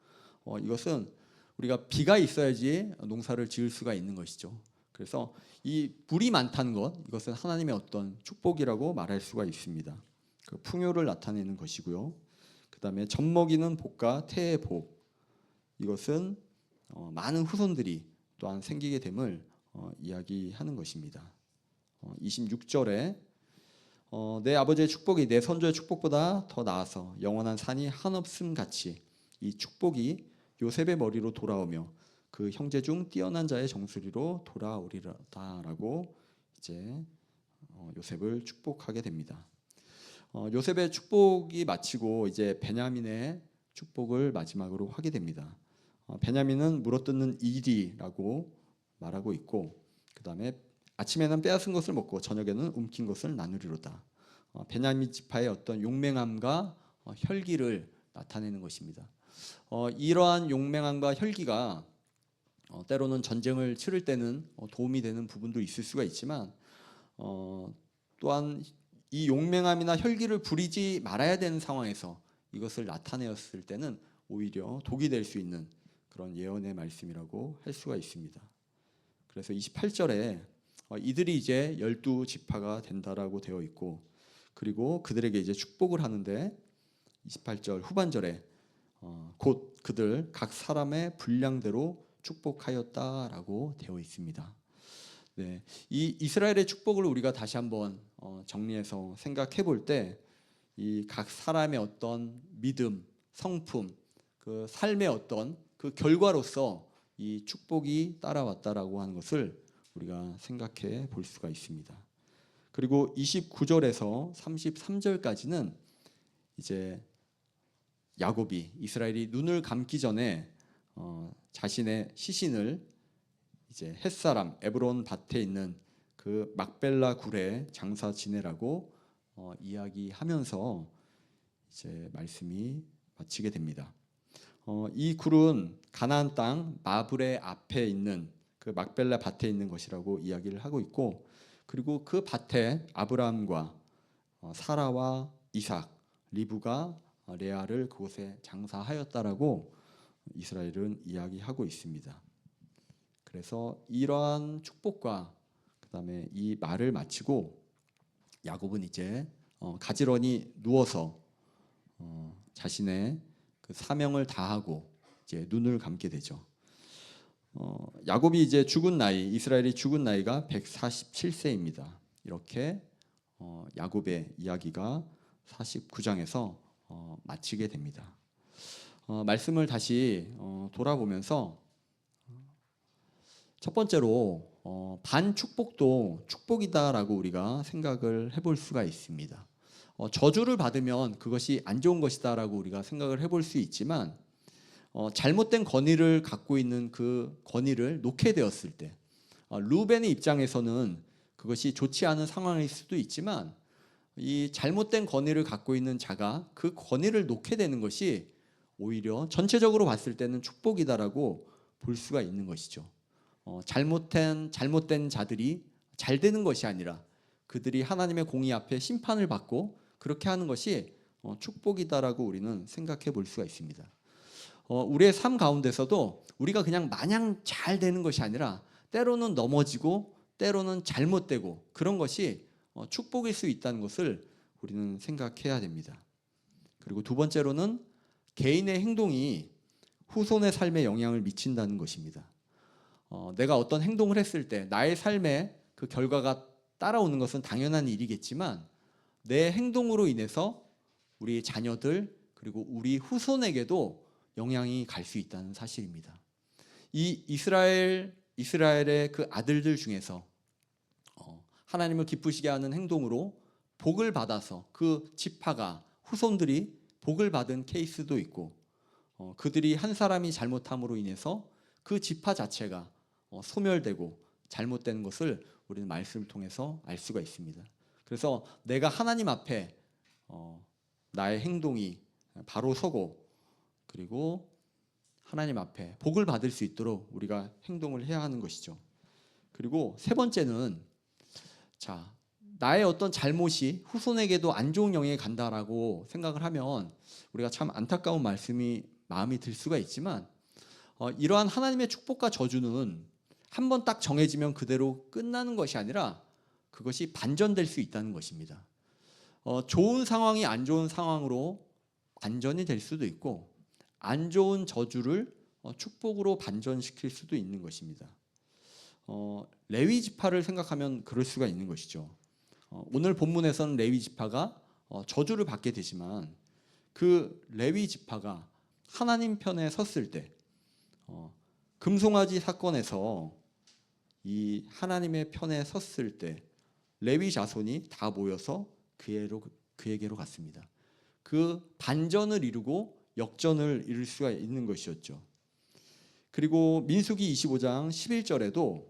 이것은 우리가 비가 있어야지 농사를 지을 수가 있는 것이죠. 그래서 이 물이 많다는 것, 이것은 하나님의 어떤 축복이라고 말할 수가 있습니다. 그 풍요를 나타내는 것이고요. 그 다음에 젖먹이는 복과 태의 복, 이것은 많은 후손들이 또한 생기게 됨을 이야기하는 것입니다. 26절에 내 아버지의 축복이 내 선조의 축복보다 더 나아서 영원한 산이 한없음 같이 이 축복이 요셉의 머리로 돌아오며 그 형제 중 뛰어난 자의 정수리로 돌아오리라라고 이제 요셉을 축복하게 됩니다. 요셉의 축복이 마치고 이제 베냐민의 축복을 마지막으로 하게 됩니다. 베냐민은 물어뜯는 이리라고 말하고 있고, 그 다음에 아침에는 빼앗은 것을 먹고 저녁에는 움킨 것을 나누리로다. 베냐민 지파의 어떤 용맹함과 혈기를 나타내는 것입니다. 이러한 용맹함과 혈기가 때로는 전쟁을 치를 때는 도움이 되는 부분도 있을 수가 있지만, 또한 이 용맹함이나 혈기를 부리지 말아야 되는 상황에서 이것을 나타내었을 때는 오히려 독이 될 수 있는 그런 예언의 말씀이라고 할 수가 있습니다. 그래서 28절에 이들이 이제 12지파가 된다라고 되어 있고, 그리고 그들에게 이제 축복을 하는데 28절 후반절에 곧 그들 각 사람의 분량대로 축복하였다라고 되어 있습니다. 네, 이 이스라엘의 축복을 우리가 다시 한번 정리해서 생각해 볼 때, 이 각 사람의 어떤 믿음, 성품, 그 삶의 어떤 그 결과로서 이 축복이 따라왔다라고 하는 것을 우리가 생각해 볼 수가 있습니다. 그리고 29절에서 33절까지는 이제 야곱이, 이스라엘이 눈을 감기 전에 자신의 시신을 이제 햇사람 에브론 밭에 있는 그 막벨라 굴에 장사 지내라고 이야기하면서 이제 말씀이 마치게 됩니다. 이 굴은 가나안 땅 마브레 앞에 있는 그 막벨라 밭에 있는 것이라고 이야기를 하고 있고, 그리고 그 밭에 아브라함과 사라와 이삭, 리브가 레아를 그곳에 장사하였다라고 이스라엘은 이야기하고 있습니다. 그래서 이러한 축복과 그다음에 이 말을 마치고 야곱은 이제 가지런히 누워서 자신의 그 사명을 다하고 이제 눈을 감게 되죠. 야곱이 이제 죽은 나이, 이스라엘이 죽은 나이가 147세입니다. 이렇게 야곱의 이야기가 49장에서 마치게 됩니다. 말씀을 다시 돌아보면서 첫 번째로 반축복도 축복이다라고 우리가 생각을 해볼 수가 있습니다. 저주를 받으면 그것이 안 좋은 것이다라고 우리가 생각을 해볼 수 있지만 잘못된 권위를 갖고 있는 그 권위를 놓게 되었을 때 루벤의 입장에서는 그것이 좋지 않은 상황일 수도 있지만 이 잘못된 권위를 갖고 있는 자가 그 권위를 놓게 되는 것이 오히려 전체적으로 봤을 때는 축복이다라고 볼 수가 있는 것이죠. 잘못된 자들이 잘 되는 것이 아니라 그들이 하나님의 공의 앞에 심판을 받고 그렇게 하는 것이 축복이다라고 우리는 생각해 볼 수가 있습니다. 우리의 삶 가운데서도 우리가 그냥 마냥 잘 되는 것이 아니라 때로는 넘어지고 때로는 잘못되고 그런 것이 축복일 수 있다는 것을 우리는 생각해야 됩니다. 그리고 두 번째로는 개인의 행동이 후손의 삶에 영향을 미친다는 것입니다. 내가 어떤 행동을 했을 때 나의 삶에 그 결과가 따라오는 것은 당연한 일이겠지만 내 행동으로 인해서 우리 자녀들 그리고 우리 후손에게도 영향이 갈 수 있다는 사실입니다. 이 이스라엘의 그 아들들 중에서 하나님을 기쁘시게 하는 행동으로 복을 받아서 그 지파가 후손들이 복을 받은 케이스도 있고 그들이 한 사람이 잘못함으로 인해서 그 지파 자체가 소멸되고 잘못된 것을 우리는 말씀을 통해서 알 수가 있습니다. 그래서 내가 하나님 앞에 나의 행동이 바로 서고 그리고 하나님 앞에 복을 받을 수 있도록 우리가 행동을 해야 하는 것이죠. 그리고 세 번째는 나의 어떤 잘못이 후손에게도 안 좋은 영향이 간다라고 생각을 하면 우리가 참 안타까운 마음이 들 수가 있지만 이러한 하나님의 축복과 저주는 한 번 딱 정해지면 그대로 끝나는 것이 아니라 그것이 반전될 수 있다는 것입니다. 좋은 상황이 안 좋은 상황으로 반전이 될 수도 있고 안 좋은 저주를 축복으로 반전시킬 수도 있는 것입니다. 레위 지파를 생각하면 그럴 수가 있는 것이죠. 오늘 본문에서는 레위 지파가 저주를 받게 되지만 그 레위 지파가 하나님 편에 섰을 때 금송아지 사건에서 이 하나님의 편에 섰을 때 레위 자손이 다 모여서 그에게로 갔습니다. 그 반전을 이루고 역전을 이룰 수가 있는 것이었죠. 그리고 민수기 25장 11절에도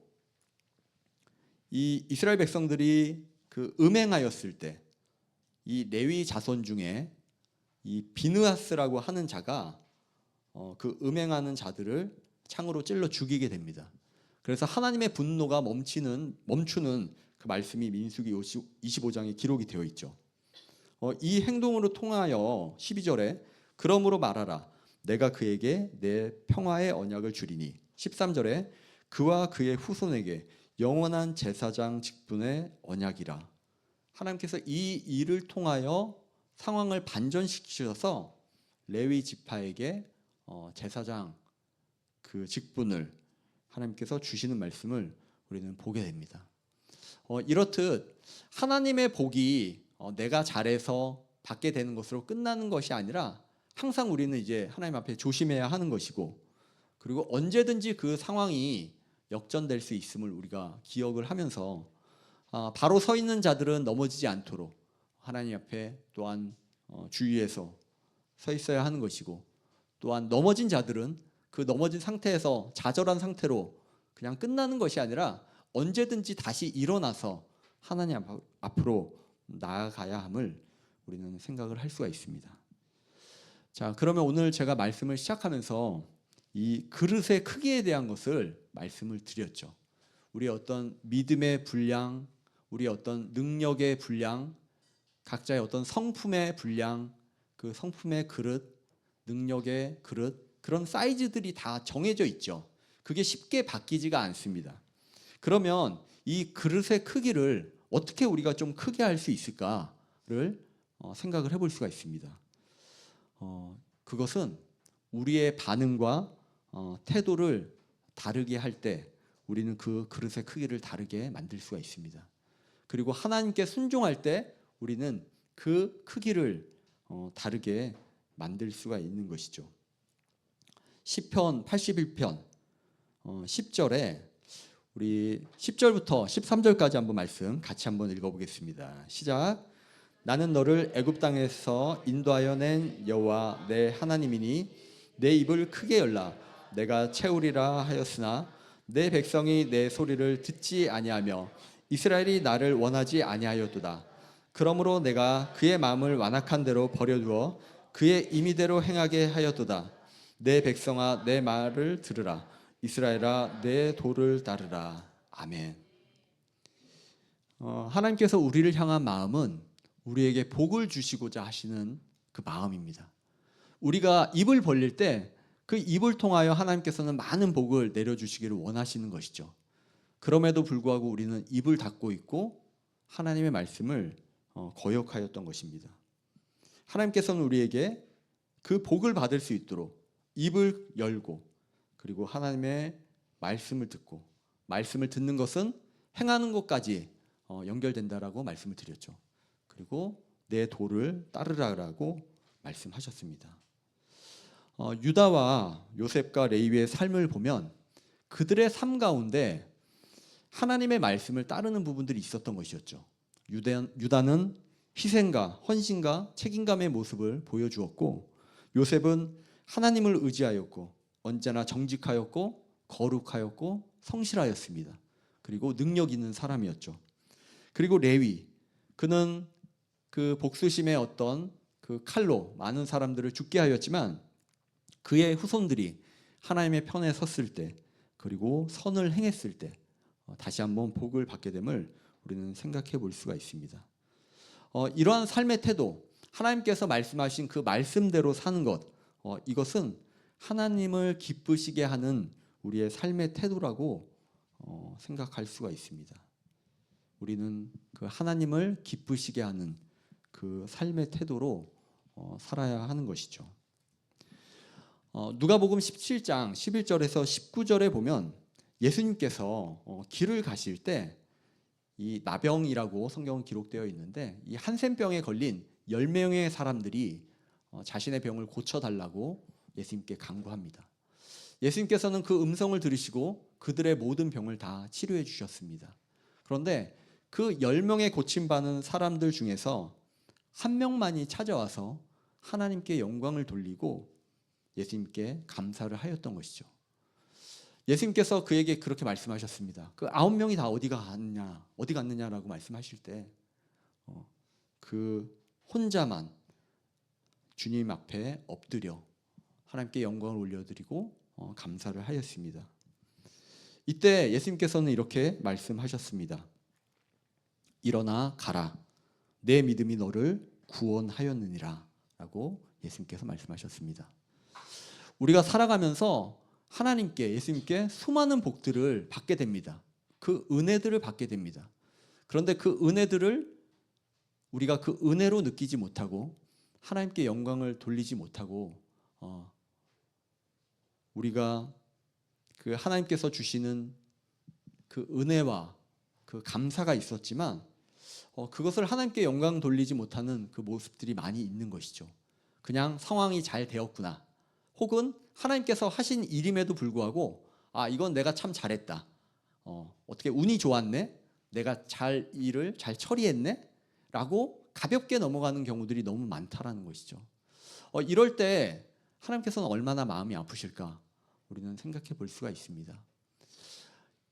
이 이스라엘 백성들이 그 음행하였을 때 이 레위 자손 중에 이 비느하스라고 하는 자가 그 음행하는 자들을 창으로 찔러 죽이게 됩니다. 그래서 하나님의 분노가 멈추는 그 말씀이 민수기 25장에 기록이 되어 있죠. 이 행동으로 통하여 12절에 그러므로 말하라 내가 그에게 내 평화의 언약을 주리니 13절에 그와 그의 후손에게 영원한 제사장 직분의 언약이라. 하나님께서 이 일을 통하여 상황을 반전시키셔서 레위 지파에게 제사장 그 직분을 하나님께서 주시는 말씀을 우리는 보게 됩니다. 이렇듯 하나님의 복이 내가 잘해서 받게 되는 것으로 끝나는 것이 아니라 항상 우리는 이제 하나님 앞에 조심해야 하는 것이고 그리고 언제든지 그 상황이 역전될 수 있음을 우리가 기억을 하면서 바로 서 있는 자들은 넘어지지 않도록 하나님 앞에 또한 주의해서 서 있어야 하는 것이고 또한 넘어진 자들은 그 넘어진 상태에서 좌절한 상태로 그냥 끝나는 것이 아니라 언제든지 다시 일어나서 하나님 앞으로 나아가야 함을 우리는 생각을 할 수가 있습니다. 자, 그러면 오늘 제가 말씀을 시작하면서 이 그릇의 크기에 대한 것을 말씀을 드렸죠. 우리의 어떤 믿음의 분량, 우리의 어떤 능력의 분량, 각자의 어떤 성품의 분량, 그 성품의 그릇, 능력의 그릇, 그런 사이즈들이 다 정해져 있죠. 그게 쉽게 바뀌지가 않습니다. 그러면 이 그릇의 크기를 어떻게 우리가 좀 크게 할 수 있을까를 생각을 해볼 수가 있습니다. 그것은 우리의 반응과 태도를 다르게 할 때 우리는 그 그릇의 크기를 다르게 만들 수가 있습니다. 그리고 하나님께 순종할 때 우리는 그 크기를 다르게 만들 수가 있는 것이죠. 시편 81편 10절에 우리 10절부터 13절까지 한번 말씀 같이 한번 읽어보겠습니다. 시작. 나는 너를 애굽 땅에서 인도하여 낸 여호와 내 하나님이니 내 입을 크게 열라. 내가 채우리라 하였으나 내 백성이 내 소리를 듣지 아니하며 이스라엘이 나를 원하지 아니하였도다. 그러므로 내가 그의 마음을 완악한 대로 버려두어 그의 임의대로 행하게 하였도다. 내 백성아 내 말을 들으라. 이스라엘아 내 도를 따르라. 아멘. 하나님께서 우리를 향한 마음은 우리에게 복을 주시고자 하시는 그 마음입니다. 우리가 입을 벌릴 때 그 입을 통하여 하나님께서는 많은 복을 내려주시기를 원하시는 것이죠. 그럼에도 불구하고 우리는 입을 닫고 있고 하나님의 말씀을 거역하였던 것입니다. 하나님께서는 우리에게 그 복을 받을 수 있도록 입을 열고 그리고 하나님의 말씀을 듣고 말씀을 듣는 것은 행하는 것까지 연결된다라고 말씀을 드렸죠. 그리고 내 도를 따르라라고 말씀하셨습니다. 유다와 요셉과 레위의 삶을 보면 그들의 삶 가운데 하나님의 말씀을 따르는 부분들이 있었던 것이었죠. 유다는 희생과 헌신과 책임감의 모습을 보여주었고 요셉은 하나님을 의지하였고 언제나 정직하였고 거룩하였고 성실하였습니다. 그리고 능력 있는 사람이었죠. 그리고 레위, 그는 그 복수심의 어떤 그 칼로 많은 사람들을 죽게 하였지만 그의 후손들이 하나님의 편에 섰을 때 그리고 선을 행했을 때 다시 한번 복을 받게 됨을 우리는 생각해 볼 수가 있습니다. 이러한 삶의 태도, 하나님께서 말씀하신 그 말씀대로 사는 것, 이것은 하나님을 기쁘시게 하는 우리의 삶의 태도라고 생각할 수가 있습니다. 우리는 그 하나님을 기쁘시게 하는 그 삶의 태도로 살아야 하는 것이죠. 누가복음 17장 11절에서 19절에 보면 예수님께서 길을 가실 때 이 나병이라고 성경은 기록되어 있는데 이 한센병에 걸린 10명의 사람들이 자신의 병을 고쳐달라고 예수님께 간구합니다. 예수님께서는 그 음성을 들으시고 그들의 모든 병을 다 치료해 주셨습니다. 그런데 그 10명의 고침받은 사람들 중에서 한 명만이 찾아와서 하나님께 영광을 돌리고 예수님께 감사를 하였던 것이죠. 예수님께서 그에게 그렇게 말씀하셨습니다. 그 9명이 다 어디 갔느냐라고 말씀하실 때 그 혼자만 주님 앞에 엎드려 하나님께 영광을 올려드리고 감사를 하였습니다. 이때 예수님께서는 이렇게 말씀하셨습니다. 일어나 가라. 내 믿음이 너를 구원하였느니라 라고 예수님께서 말씀하셨습니다. 우리가 살아가면서 하나님께, 예수님께 수많은 복들을 받게 됩니다. 그 은혜들을 받게 됩니다. 그런데 그 은혜들을 우리가 그 은혜로 느끼지 못하고 하나님께 영광을 돌리지 못하고 우리가 그 하나님께서 주시는 그 은혜와 그 감사가 있었지만 그것을 하나님께 영광 돌리지 못하는 그 모습들이 많이 있는 것이죠. 그냥 상황이 잘 되었구나. 혹은 하나님께서 하신 일임에도 불구하고 이건 내가 참 잘했다. 어떻게 운이 좋았네. 내가 일을 잘 처리했네. 라고 가볍게 넘어가는 경우들이 너무 많다라는 것이죠. 이럴 때 하나님께서는 얼마나 마음이 아프실까 우리는 생각해 볼 수가 있습니다.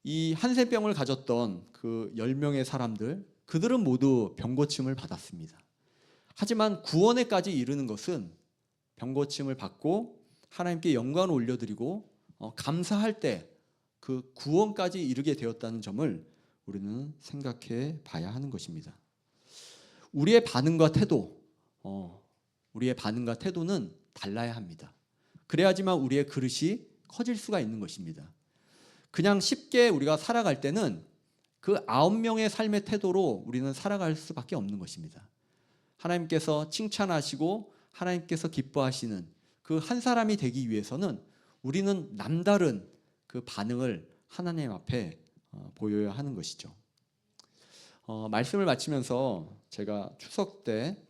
이 한센병을 가졌던 그 10명의 사람들, 그들은 모두 병고침을 받았습니다. 하지만 구원에까지 이르는 것은 병고침을 받고 하나님께 영광을 올려드리고 감사할 때 그 구원까지 이르게 되었다는 점을 우리는 생각해 봐야 하는 것입니다. 우리의 반응과 태도는 달라야 합니다. 그래야지만 우리의 그릇이 커질 수가 있는 것입니다. 그냥 쉽게 우리가 살아갈 때는 그 9명의 삶의 태도로 우리는 살아갈 수밖에 없는 것입니다. 하나님께서 칭찬하시고 하나님께서 기뻐하시는 그 한 사람이 되기 위해서는 우리는 남다른 그 반응을 하나님 앞에 보여야 하는 것이죠. 말씀을 마치면서 제가 추석 때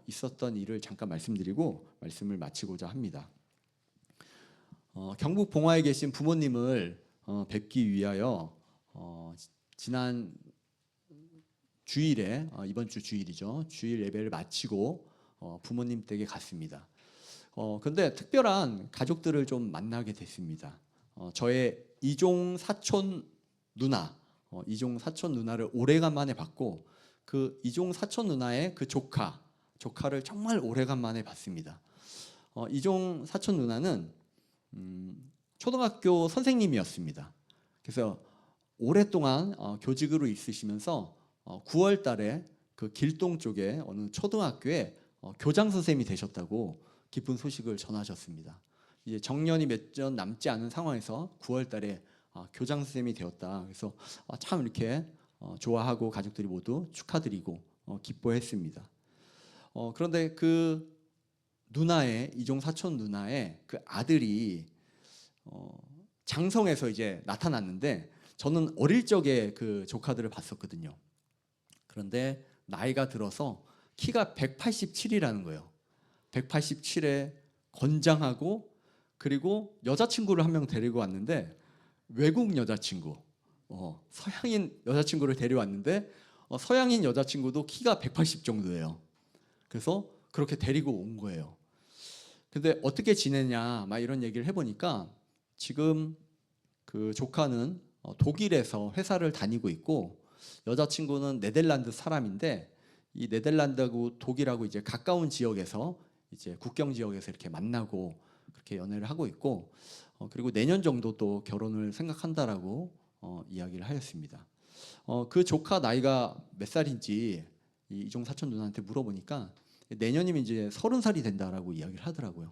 있었던 일을 잠깐 말씀드리고 말씀을 마치고자 합니다. 경북 봉화에 계신 부모님을 뵙기 위하여 지난 주일에 이번 주 주일이죠. 주일 예배를 마치고 부모님 댁에 갔습니다. 그런데 특별한 가족들을 좀 만나게 됐습니다. 저의 이종 사촌 누나를 오래간만에 봤고 그 이종 사촌 누나의 그 조카를 정말 오래간만에 봤습니다. 이종 사촌 누나는 초등학교 선생님이었습니다. 그래서 오랫동안 교직으로 있으시면서 9월 달에 그 길동 쪽에 어느 초등학교에 교장 선생님이 되셨다고 기쁜 소식을 전하셨습니다. 이제 정년이 몇 년 남지 않은 상황에서 9월 달에 교장 선생님이 되었다. 그래서 참 이렇게 좋아하고 가족들이 모두 축하드리고 기뻐했습니다. 그런데 그 누나의 이종 사촌 누나의 그 아들이 장성에서 이제 나타났는데 저는 어릴 적에 그 조카들을 봤었거든요. 그런데 나이가 들어서 키가 187이라는 거예요. 187에 건장하고 그리고 여자친구를 한 명 데리고 왔는데 외국 여자친구, 서양인 여자친구를 데려왔는데 서양인 여자친구도 키가 180 정도예요. 그래서 그렇게 데리고 온 거예요. 근데 어떻게 지내냐 막 이런 얘기를 해보니까 지금 그 조카는 독일에서 회사를 다니고 있고 여자친구는 네덜란드 사람인데 이 네덜란드하고 독일하고 이제 가까운 지역에서 이제 국경 지역에서 이렇게 만나고 그렇게 연애를 하고 있고 그리고 내년 정도 또 결혼을 생각한다라고 이야기를 하였습니다. 그 조카 나이가 몇 살인지 이종 사촌 누나한테 물어보니까 내년이면 이제 30살이 된다라고 이야기를 하더라고요.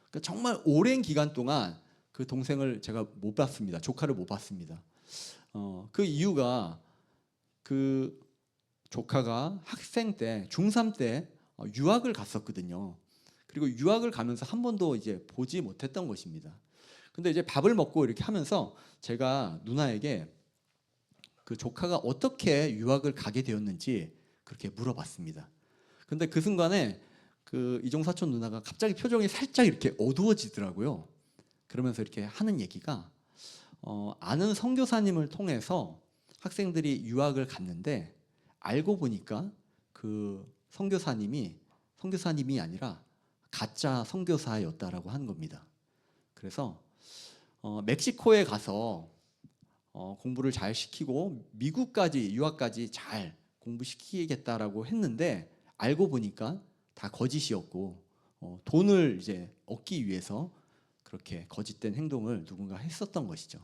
그러니까 정말 오랜 기간 동안 그 동생을 제가 못 봤습니다. 조카를 못 봤습니다. 그 이유가 그 조카가 학생 때 중3 때 유학을 갔었거든요. 그리고 유학을 가면서 한 번도 이제 보지 못했던 것입니다. 근데 이제 밥을 먹고 이렇게 하면서 제가 누나에게 그 조카가 어떻게 유학을 가게 되었는지 그렇게 물어봤습니다. 근데 그 순간에 그 이종 사촌 누나가 갑자기 표정이 살짝 이렇게 어두워지더라고요. 그러면서 이렇게 하는 얘기가 아는 선교사님을 통해서 학생들이 유학을 갔는데 알고 보니까 그 선교사님이 아니라 가짜 선교사였다라고 하는 겁니다. 그래서 멕시코에 가서 공부를 잘 시키고 미국까지 유학까지 잘 공부시키겠다라고 했는데 알고 보니까 다 거짓이었고 돈을 이제 얻기 위해서 그렇게 거짓된 행동을 누군가 했었던 것이죠.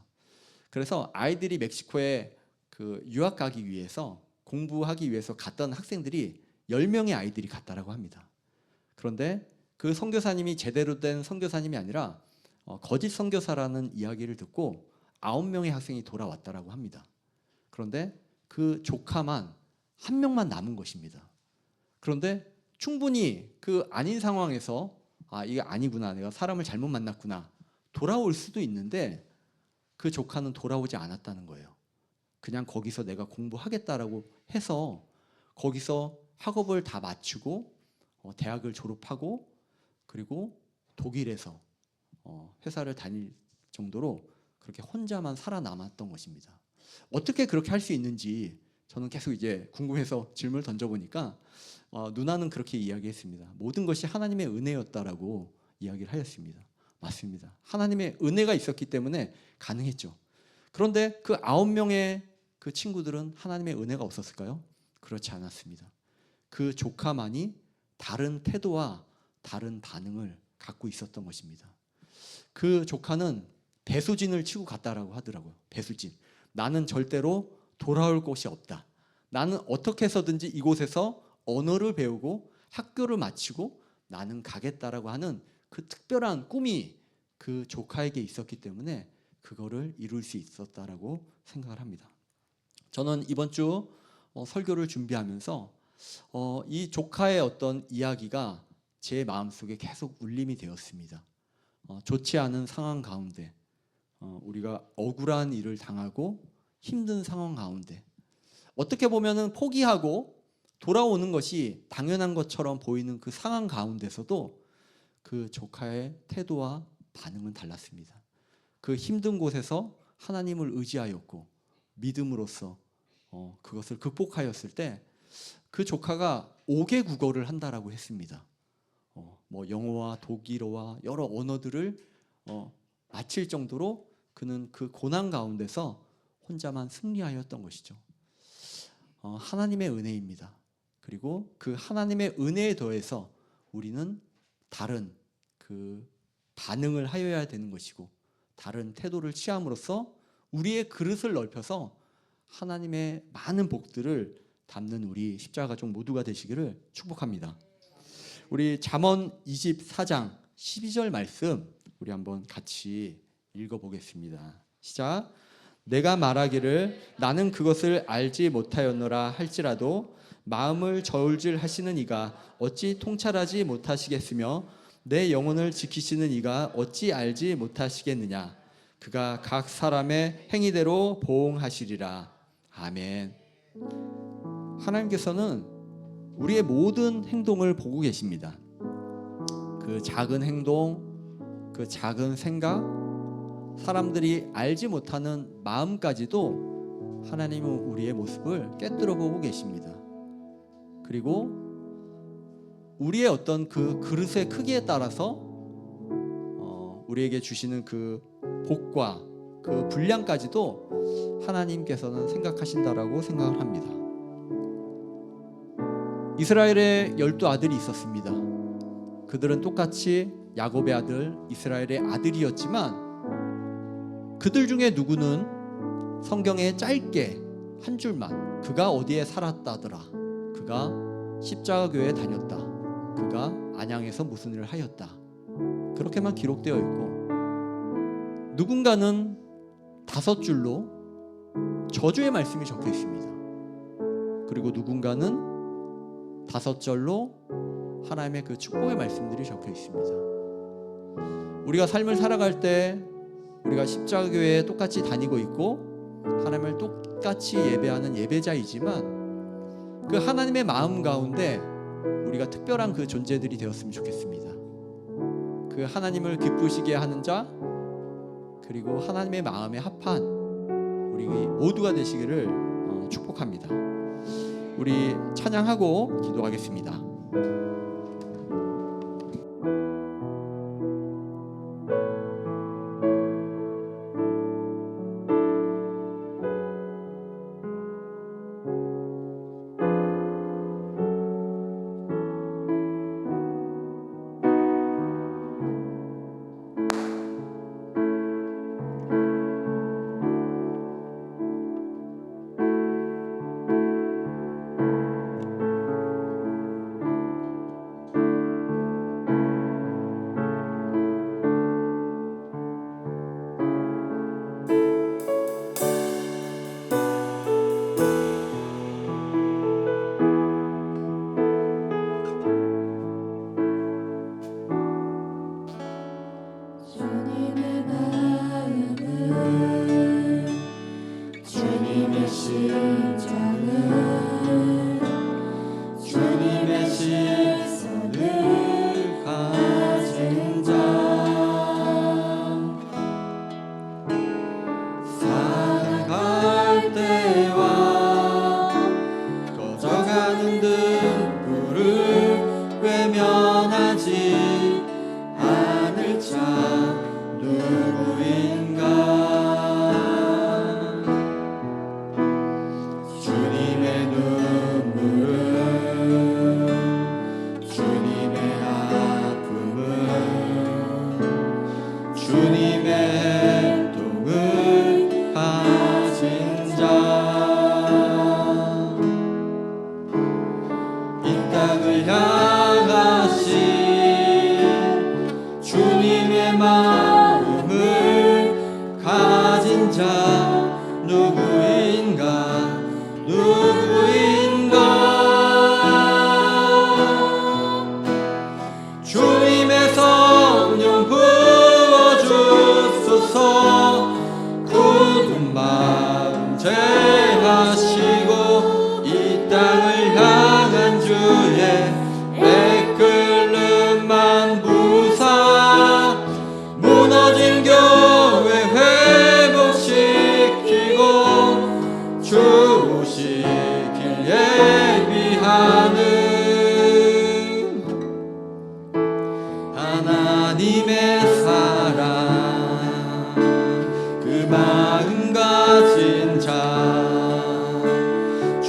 그래서 아이들이 멕시코에 그 유학 가기 위해서 공부하기 위해서 갔던 학생들이 10명의 아이들이 갔다라고 합니다. 그런데 그 선교사님이 제대로 된 선교사님이 아니라 거짓 선교사라는 이야기를 듣고 9명의 학생이 돌아왔다라고 합니다. 그런데 그 조카만 한 명만 남은 것입니다. 그런데 충분히 그 아닌 상황에서 이게 아니구나, 내가 사람을 잘못 만났구나 돌아올 수도 있는데 그 조카는 돌아오지 않았다는 거예요. 그냥 거기서 내가 공부하겠다라고 해서 거기서 학업을 다 마치고 대학을 졸업하고 그리고 독일에서 회사를 다닐 정도로 그렇게 혼자만 살아남았던 것입니다. 어떻게 그렇게 할 수 있는지 저는 계속 이제 궁금해서 질문을 던져보니까 누나는 그렇게 이야기했습니다. 모든 것이 하나님의 은혜였다라고 이야기를 하였습니다. 맞습니다. 하나님의 은혜가 있었기 때문에 가능했죠. 그런데 그 9명의 그 친구들은 하나님의 은혜가 없었을까요? 그렇지 않았습니다. 그 조카만이 다른 태도와 다른 반응을 갖고 있었던 것입니다. 그 조카는 배수진을 치고 갔다라고 하더라고요. 배수진. 나는 절대로 돌아올 곳이 없다. 나는 어떻게 해서든지 이곳에서 언어를 배우고 학교를 마치고 나는 가겠다라고 하는 그 특별한 꿈이 그 조카에게 있었기 때문에 그거를 이룰 수 있었다라고 생각을 합니다. 저는 이번 주 설교를 준비하면서 이 조카의 어떤 이야기가 제 마음속에 계속 울림이 되었습니다. 좋지 않은 상황 가운데 우리가 억울한 일을 당하고 힘든 상황 가운데 어떻게 보면은 포기하고 돌아오는 것이 당연한 것처럼 보이는 그 상황 가운데서도 그 조카의 태도와 반응은 달랐습니다. 그 힘든 곳에서 하나님을 의지하였고 믿음으로써 그것을 극복하였을 때 그 조카가 5개 국어를 한다라고 했습니다. 뭐 영어와 독일어와 여러 언어들을 마칠 정도로 그는 그 고난 가운데서 혼자만 승리하였던 것이죠. 하나님의 은혜입니다. 그리고 그 하나님의 은혜에 더해서 우리는 다른 그 반응을 하여야 되는 것이고 다른 태도를 취함으로써 우리의 그릇을 넓혀서 하나님의 많은 복들을 담는 우리 십자가족 모두가 되시기를 축복합니다. 우리 잠언 24장 12절 말씀 우리 한번 같이 읽어보겠습니다. 시작. 내가 말하기를 나는 그것을 알지 못하였노라 할지라도 마음을 저울질 하시는 이가 어찌 통찰하지 못하시겠으며 내 영혼을 지키시는 이가 어찌 알지 못하시겠느냐. 그가 각 사람의 행위대로 보응하시리라. 아멘. 하나님께서는 우리의 모든 행동을 보고 계십니다. 그 작은 행동, 그 작은 생각, 사람들이 알지 못하는 마음까지도 하나님은 우리의 모습을 꿰뚫어 보고 계십니다. 그리고 우리의 어떤 그 그릇의 크기에 따라서 우리에게 주시는 그 복과 그 분량까지도 하나님께서는 생각하신다라고 생각을 합니다. 이스라엘의 12아들이 있었습니다. 그들은 똑같이 야곱의 아들 이스라엘의 아들이었지만 그들 중에 누구는 성경에 짧게 한 줄만 그가 어디에 살았다더라, 그가 십자가교회에 다녔다, 그가 안양에서 무슨 일을 하였다, 그렇게만 기록되어 있고 누군가는 5줄로 저주의 말씀이 적혀 있습니다. 그리고 누군가는 5절로 하나님의 그 축복의 말씀들이 적혀 있습니다. 우리가 삶을 살아갈 때 우리가 십자가교회에 똑같이 다니고 있고 하나님을 똑같이 예배하는 예배자이지만 그 하나님의 마음 가운데 우리가 특별한 그 존재들이 되었으면 좋겠습니다. 그 하나님을 기쁘시게 하는 자, 그리고 하나님의 마음에 합한 우리 모두가 되시기를 축복합니다. 우리 찬양하고 기도하겠습니다.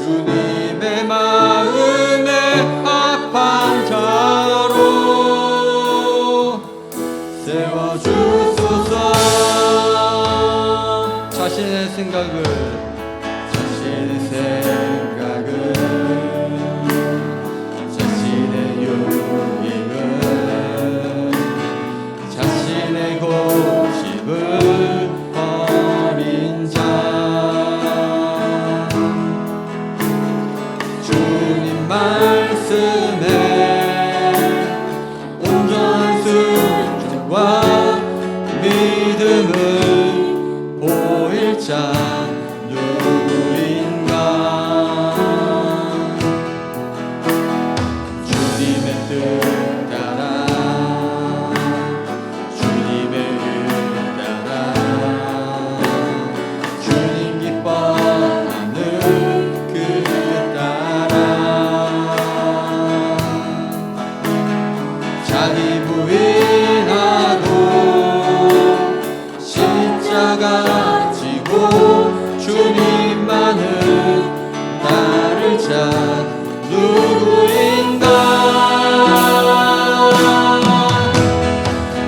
주님의 마음에 합한 자로 세워주소서. 자신의 생각을 자신의 유익을 자신의 고집을 버린 자 주님 말씀에 온전한 순종과 믿음을 보일 자 누구인가. 주님의 뜻 따라 주님의 일 따라 주님 기뻐하는 그 따라 자기 부인하고 십자가 지고 주님만을 따를 자 누구인가.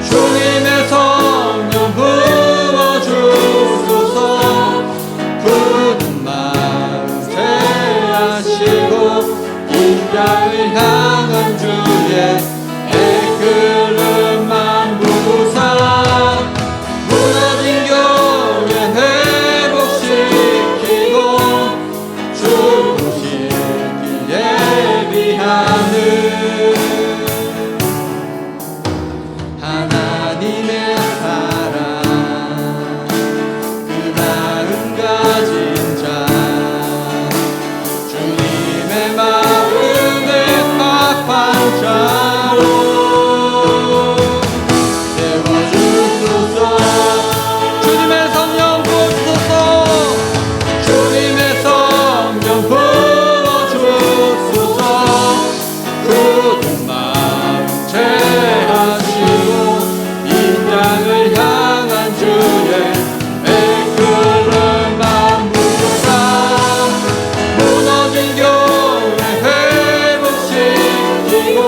주님의 성령 부어주소서. 굳은 마음 새하시고 이 땅을 향한 주의 애끓음만 부사 무너진 교회 회복시키고 주실 길 예비하는 하나님의 사랑 그 마음 가진 자 주님의 마음에 합한 자로 세워주소서. 주님의 성령 부어주소서. 주님의 성령 부어주소서. 굳은 마음 채하시고 이 땅을 향한 주의 애끓음만 부사 무너진 교회 회복시키고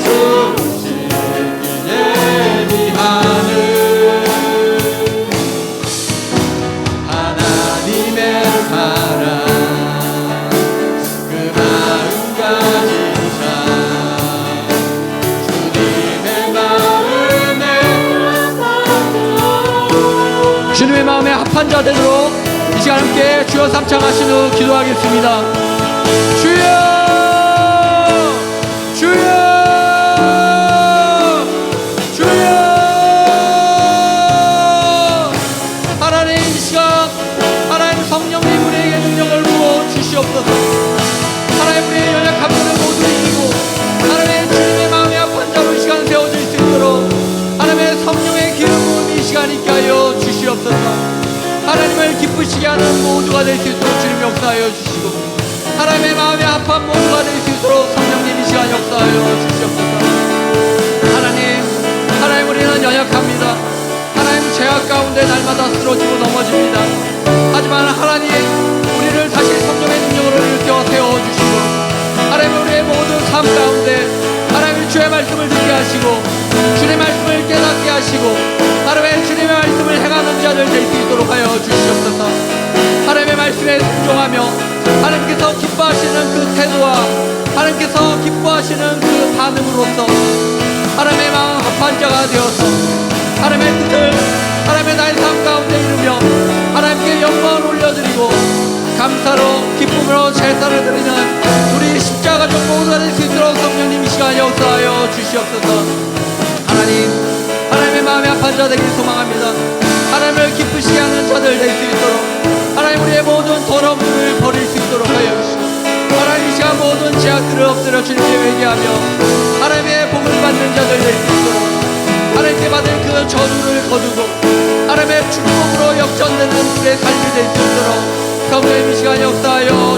주실 길 예비하는 하나님의 사랑 그 마음 가진 자 주님의 마음에 합한 자 되도록 이 시간 함께 주여 삼창하신 후 기도하겠습니다. 주여 주여 주여. 하나님 이 시간 하나님 성령님 우리에게 능력을 부어 주시옵소서. 하나님 우리의 연약함들을 모두 이기고 하나님 주님의 마음에 합한 자로 이 시간 세워질 수 있도록 하나님의 성령의 기름 부음이 이 시간 있게 하여 주시옵소서. 하나님을 기쁘시게 하는 모두가 될 수 있도록 주님 역사하여 주시고 하나님의 마음에 합한 모두가 될 수 있도록 성령님 이 시간 역사하여 주시옵소서. 하나님 우리는 연약합니다. 하나님 죄악 가운데 날마다 쓰러지고 넘어집니다. 하지만 하나님 우리를 다시 성령의 능력으로 일으켜 세워주시고 하나님 우리의 모든 삶 가운데 하나님 주의 말씀을 듣게 하시고 주의 말씀을 깨닫게 하시고 하나님의 주님의 말씀을 행하는 자들 될 수 있도록 하여 주시옵소서. 하나님의 말씀에 순종하며 하나님께서 기뻐하시는 그 태도와 하나님께서 기뻐하시는 그 반응으로서 하나님의 마음 합한 자가 되어서 하나님의 뜻을 하나님의 나의 삶 가운데 이루며 하나님께 영광을 올려드리고 감사로 기쁨으로 제사를 드리는 우리 십자가족 모두가 될 수 있도록 성령님 이 시간 역사하여 주시옵소서. 하나님의 마음에 합한 자 되길 소망합니다. 하나님을 기쁘시게 하는 자들 될 수 있도록 하나님 우리의 모든 더러움을 버릴 수 있도록 하여 주시고 하나님 이 시간 모든 죄악들을 엎드려 주님께 회개하며 하나님의 복을 받는 자들 될 수 있도록 하나님께 받은 그 저주를 거두고 하나님의 축복으로 역전되는 우리의 삶이 될 수 있도록 성령님 이 시간 역사하여